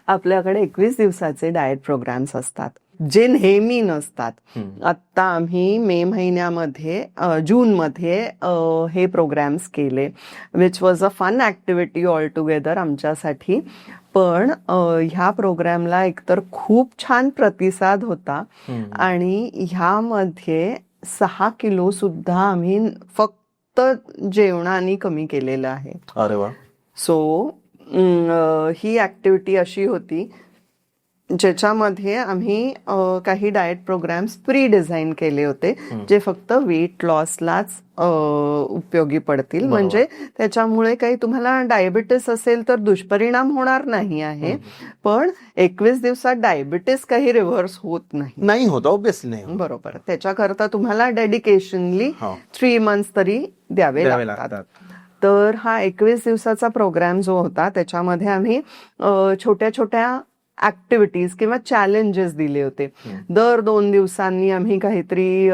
आपल्याकडे 21 दिवसाचे डाएट प्रोग्राम्स असतात जे नेहमी नसतात. आता आम्ही मे महिन्यामध्ये, जूनमध्ये हे प्रोग्राम्स केले, which was a fun activity all together आमच्यासाठी. पण ह्या प्रोग्रामला एकतर खूप छान प्रतिसाद होता आणि ह्यामध्ये 6 किलो सुद्धा आम्ही फक्त जेवणाने कमी केलेलं आहे. अरे वा. सो ही ऍक्टिव्हिटी अशी होती ज्याच्यामध्ये आम्ही काही डाएट प्रोग्राम्स प्री डिझाईन केले होते, जे फक्त वेट लॉसलाच उपयोगी पडतील. म्हणजे त्याच्यामुळे काही तुम्हाला डायबिटीस असेल तर दुष्परिणाम होणार नाही आहे, पण 21 दिवसात डायबिटीस काही रिव्हर्स होत नाही होत, ऑब्व्हियसली नाही. बरोबर. त्याच्याकरता तुम्हाला डेडिकेशनली 3 मंथ्स तरी द्यावे लागतात. तर हा 21 दिवसाचा प्रोग्राम जो होता त्याच्यामध्ये आम्ही छोट्या छोट्या ऍक्टिव्हिटीज किंवा चॅलेंजेस दिले होते. दर 2 दिवसांनी आम्ही काहीतरी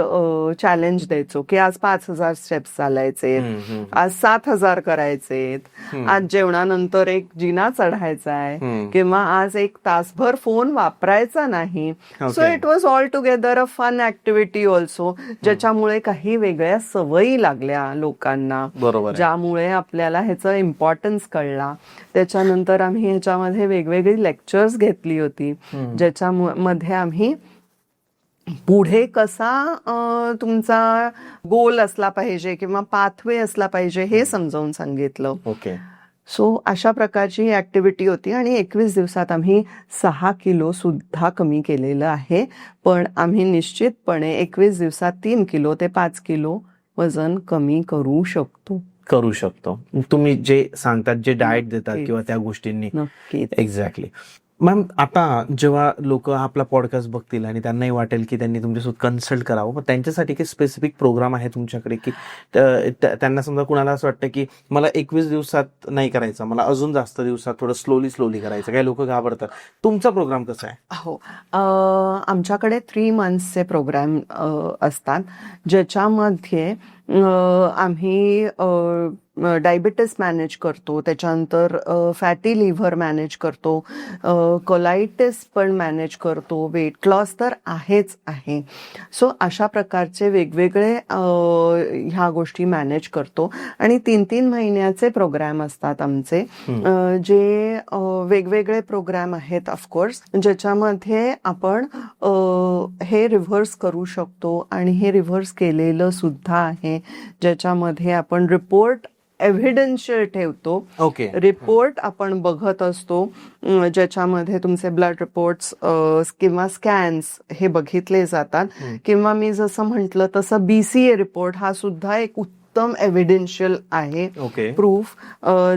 चॅलेंज द्यायचो की आज 5,000 स्टेप्स चालायचे, आज 7,000 करायचे, आज जेवणानंतर एक जिना चढायचा आहे, किंवा आज 1 तासभर फोन वापरायचा नाही. So it was all together a fun activity also, ज्याच्यामुळे काही वेगळ्या सवयी लागल्या लोकांना, ज्यामुळे आपल्याला ह्याचा इम्पॉर्टन्स कळला. त्याच्यानंतर आम्ही ह्याच्यामध्ये वेगवेगळी लेक्चर्स घेतली होती, ज्याच्यामध्ये आम्ही पुढे कसा तुमचा गोल असला पाहिजे किंवा पाथवे असला पाहिजे हे समजावून सांगितलं. ओके. सो अशा प्रकारची ही ऍक्टिव्हिटी होती आणि 21 दिवसात आम्ही 6 किलो सुद्धा कमी केलेलं आहे. पण आम्ही निश्चितपणे 21 दिवसात 3 किलो ते 5 किलो वजन कमी करू शकतो. तुम्ही जे सांगतात, जे डाएट देतात किंवा त्या गोष्टींनी. नक्कीच. एक्झॅक्टली. मॅम, आता जेव्हा लोक आपला पॉडकास्ट बघतील आणि त्यांनाही वाटेल की त्यांनी तुमच्यासोबत कन्सल्ट करावं, पण त्यांच्यासाठी काही स्पेसिफिक प्रोग्राम आहे तुमच्याकडे की त्यांना समजा कुणाला असं वाटतं की मला 21 दिवसात नाही करायचं, मला अजून जास्त दिवसात थोडं स्लोली करायचं, काही लोक घाबरतात, तुमचा प्रोग्राम कसा आहे? हो, आमच्याकडे 3 मंथ्सचे प्रोग्राम असतात, ज्याच्यामध्ये आम्ही डायबिटीस मॅनेज करतो, त्याच्यानंतर फॅटी लिव्हर मॅनेज करतो, कोलायटिस पण मॅनेज करतो, वेट लॉस तर आहेच आहे. सो अशा प्रकारचे वेगवेगळे ह्या गोष्टी मॅनेज करतो आणि 3-3 महिन्याचे प्रोग्राम असतात आमचे, जे वेगवेगळे प्रोग्राम आहेत ऑफकोर्स, ज्याच्यामध्ये आपण हे रिव्हर्स करू शकतो आणि हे रिव्हर्स केलेलं सुद्धा आहे. आहे, ज्याच्यामध्ये आपण रिपोर्ट एव्हिडन्शियल ठेवतो. ओके. रिपोर्ट आपण बघत असतो, ज्याच्यामध्ये तुमचे ब्लड रिपोर्ट्स किंवा स्कॅन्स हे बघितले जातात. किंवा मी जसं म्हटलं तसं BCA रिपोर्ट हा सुद्धा एक उत्तम एव्हिडन्शियल आहे, ओके. प्रूफ,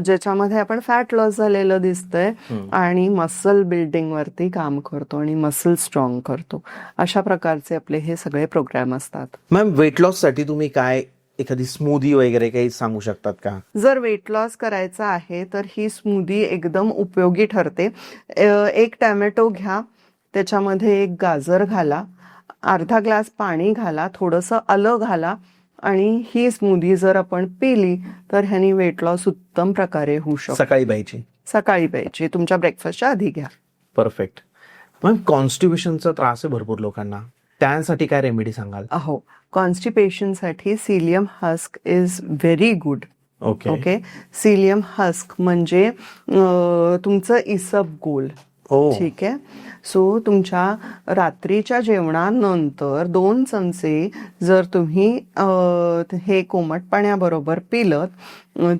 ज्याच्यामध्ये आपण फॅट लॉस झालेलं दिसतंय आणि मसल बिल्डिंग वरती काम करतो आणि मसल स्ट्रॉंग करतो. अशा प्रकारचे आपले हे सगळे प्रोग्राम असतात. मॅम, वेट लॉस साठी तुम्ही काय एखादी स्मूदी वगैरे काही सांगू शकतात का? जर वेट लॉस करायचा आहे तर ही स्मूदी एकदम उपयोगी ठरते. एक टॅमॅटो घ्या, त्याच्यामध्ये एक गाजर घाला, अर्धा ग्लास पाणी घाला, थोडंसं आलं घाला आणि ही स्मूदी जर आपण पिली तर ह्यानी वेट लॉस उत्तम प्रकारे होऊ शकतो. सकाळी प्यायची? सकाळी प्यायची, तुमच्या ब्रेकफास्टच्या आधी घ्या. परफेक्ट. मॅम, कॉन्स्टिपेशनचा त्रास आहे भरपूर लोकांना, त्यासाठी काय रेमेडी सांगाल? हो, कॉन्स्टिपेशनसाठी psyllium husk is very good. Okay. Okay, psyllium husk म्हणजे तुमचं इसबगोल. ठीक आहे. सो तुमच्या रात्रीच्या जेवणानंतर 2 चमचे जर तुम्ही हे कोमट पाण्याबरोबर पिलत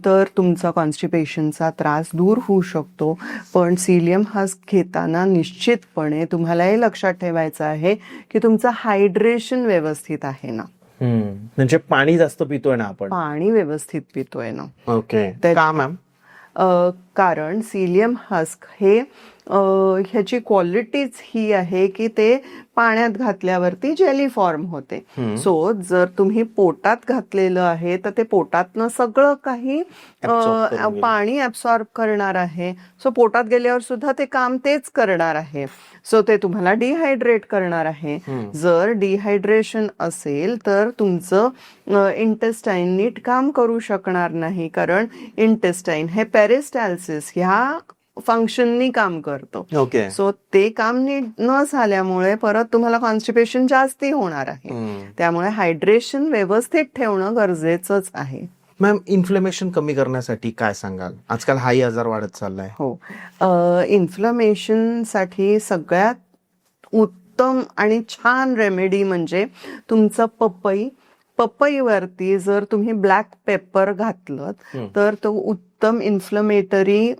तर तुमचा कॉन्स्टिपेशनचा त्रास दूर होऊ शकतो. पण सीलियम हस्क घेताना निश्चितपणे तुम्हाला हे लक्षात ठेवायचं आहे की तुमचं हायड्रेशन व्यवस्थित आहे ना, म्हणजे पाणी जास्त पितोय ना आपण? पाणी व्यवस्थित पितोय ना. ओके. का मॅम? कारण सीलियम हस्क हे ह्याची क्वालिटीच ही आहे की ते पाण्यात घातल्यावरती जेली फॉर्म होते. सो जर तुम्ही पोटात घातलेलं आहे तर ते पोटातनं सगळं काही पाणी ऍब्सॉर्ब करणार आहे. सो पोटात गेल्यावर सुद्धा ते काम तेच करणार आहे. सो ते तुम्हाला डिहायड्रेट करणार आहे. जर डिहायड्रेशन असेल तर तुमचं इंटेस्टाईन नीट काम करू शकणार नाही, कारण इंटेस्टाईन हे पेरिस्टॅल्सिस ह्या फंक्शननी काम करतो. ओके. सो ते काम नीट न झाल्यामुळे परत तुम्हाला कॉन्स्टिपेशन जास्ती होणार आहे. त्यामुळे हायड्रेशन व्यवस्थित ठेवणं गरजेचंच आहे. मॅम, इन्फ्लेमेशन कमी करण्यासाठी काय सांगाल? आजकाल हाही आजार वाढत चाललाय. हो, इन्फ्लमेशनसाठी सगळ्यात उत्तम आणि छान रेमेडी म्हणजे तुमचं पपईवरती जर तुम्ही ब्लॅक पेपर घातलं तर तो उत्तम इन्फ्लमेटरी,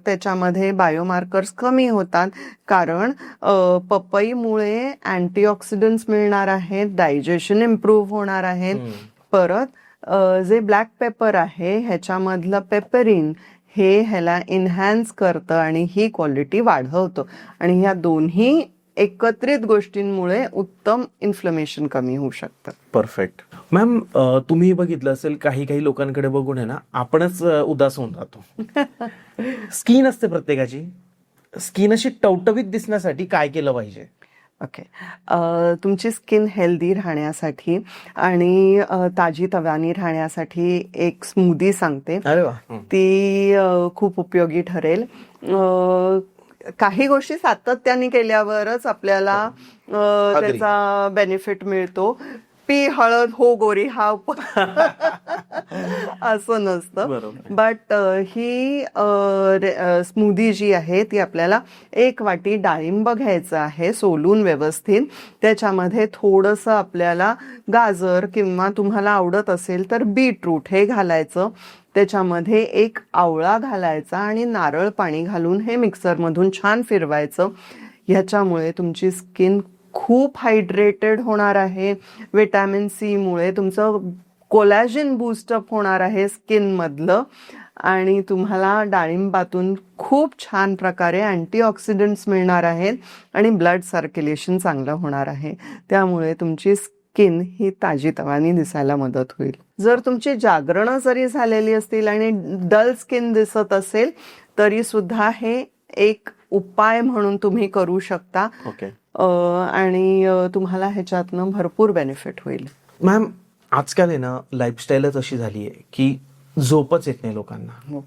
त्याच्यामध्ये बायोमार्कर्स कमी होतात. कारण पपईमुळे अँटीऑक्सिडंट्स मिळणार आहेत, डायजेशन इम्प्रूव्ह होणार आहे. परत जे ब्लॅक पेपर आहे ह्याच्यामधलं पेपरिन हे ह्याला इन्हॅन्स करतं आणि ही क्वालिटी वाढवतं आणि ह्या दोन्ही एकत्रित गोष्टींमुळे उत्तम इन्फ्लमेशन कमी होऊ शकतं. परफेक्ट. मॅम, तुम्ही बघितलं असेल काही लोकांकडे बघून आहे ना आपणच उदास होऊन जातो. स्किन असते प्रत्येकाची, स्किन अशी टवटवीत दिसण्यासाठी काय केलं पाहिजे? ओके, तुमची स्किन हेल्दी राहण्यासाठी आणि ताजी तवानी राहण्यासाठी एक स्मूदी सांगते. अरे वा. ती खूप उपयोगी ठरेल. काही गोष्टी सातत्याने केल्यावरच आपल्याला त्याचा बेनिफिट मिळतो. पी हळद हो गोरी हा असं नसतं. बट ही स्मूदी जी आहे ती आपल्याला 1 वाटी डाळिंब घ्यायचं आहे सोलून व्यवस्थित. त्याच्यामध्ये थोडंसं आपल्याला गाजर किंवा तुम्हाला आवडत असेल तर बीटरूट हे घालायचं. त्याच्यामध्ये 1 आवळा घालायचा आणि नारळ पाणी घालून हे मिक्सरमधून छान फिरवायचं. ह्याच्यामुळे तुमची स्किन खूप हायड्रेटेड होणार आहे. विटॅमिन सी मुळे तुमचं कोलॅजिन बूस्टअप होणार आहे स्किन मधलं आणि तुम्हाला डाळिंबातून खूप छान प्रकारे अँटीऑक्सिडंट्स मिळणार आहेत आणि ब्लड सर्क्युलेशन चांगलं होणार आहे. त्यामुळे तुमची स्किन ही ताजीतवानी दिसायला मदत होईल. जर तुमची जागरणं जरी झालेली असतील आणि डल स्किन दिसत असेल तरी सुद्धा हे एक उपाय म्हणून तुम्ही करू शकता. ओके. आणि तुम्हाला ह्याच्यातनं भरपूर बेनिफिट होईल. मॅम, आजकाल आहे ना लाईफस्टाईलच अशी झाली आहे की झोपच येत नाही लोकांना.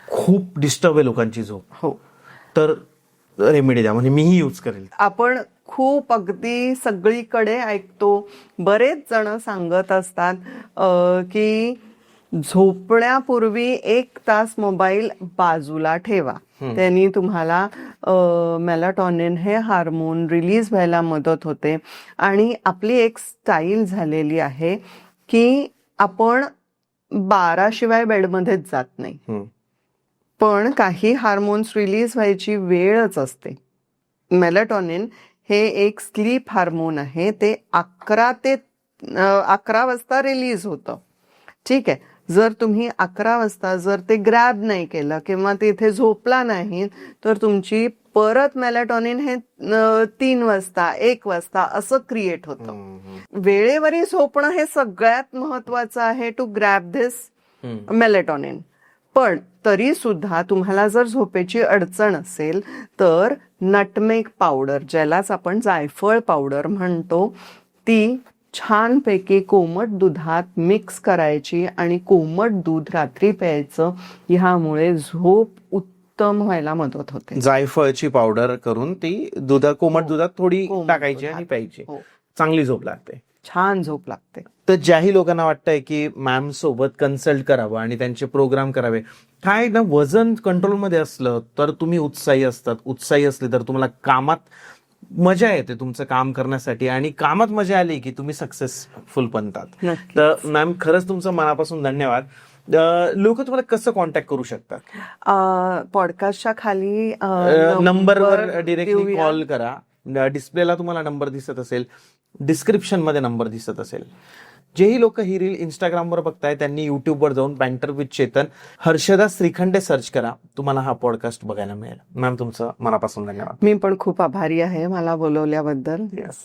खूप डिस्टर्ब आहे लोकांची झोप. हो, तर रेमेडी द्या, म्हणजे मीही यूज करेल. आपण खूप अगदी सगळीकडे ऐकतो, बरेच जण सांगत असतात की झोपण्यापूर्वी 1 तास मोबाईल बाजूला ठेवा. त्यांनी तुम्हाला मेलाटॉनिन हे हार्मोन रिलीज व्हायला मदत होते. आणि आपली एक स्टाईल झालेली आहे की आपण 12 शिवाय बेडमध्येच जात नाही, हम्म. पण काही हार्मोन्स रिलीज व्हायची वेळच असते. मेलाटॉनिन हे एक स्लीप हार्मोन आहे, ते 11 वाजता रिलीज होतं. ठीक आहे, जर तुम्ही 11 वाजता जर ते ग्रॅब नाही केलं किंवा तिथे झोपला नाही, तर तुमची परत मेलाटॉनिन हे 3 वाजता 1 वाजता असं क्रिएट होतं. वेळेवरही झोपणं हे सगळ्यात महत्वाचं आहे टू ग्रॅब धिस मेलाटॉनिन. पण तरी सुद्धा तुम्हाला जर झोपेची अडचण असेल तर नटमेग पावडर, ज्यालाच आपण जायफळ पावडर म्हणतो, ती छानपैकी कोमट दुधात मिक्स करायची आणि कोमट दूध रात्री प्यायचं. ह्यामुळे झोप उत्तम व्हायला मदत होते. जायफळची पावडर करून ती कोमट दुधात थोडी कोमट टाकायची दुधात. आणि प्यायची. हो. चांगली झोप लागते. छान झोप लागते. तर ज्याही लोकांना वाटतंय की मॅम सोबत कन्सल्ट करावं आणि त्यांचे प्रोग्राम करावे, काय ना वजन कंट्रोलमध्ये असलं तर तुम्ही उत्साही असले तर तुम्हाला कामात मजा येते तुमचं काम करण्यासाठी, आणि कामात मजा आली की तुम्ही सक्सेसफुल बनतात. नक्कीच. तर मॅम खरंच तुमचं मनापासून धन्यवाद. लोक तुम्हाला कसं कॉन्टॅक्ट करू शकतात? पॉडकास्टच्या खाली नंबरवर डिरेक्टली देऊया. कॉल करा. डिस्प्लेला तुम्हाला नंबर दिसत असेल, डिस्क्रिप्शन मध्ये नंबर दिसत असेल. जेही लोक ही रील इंस्टाग्रामवर बघताय त्यांनी युट्यूबवर जाऊन बँटर विथ चेतन हर्षदा श्रीखंडे सर्च करा, तुम्हाला हा पॉडकास्ट बघायला मिळेल. मॅम तुमचं मनापासून धन्यवाद. मी पण खूप आभारी आहे मला बोलवल्याबद्दल. येस.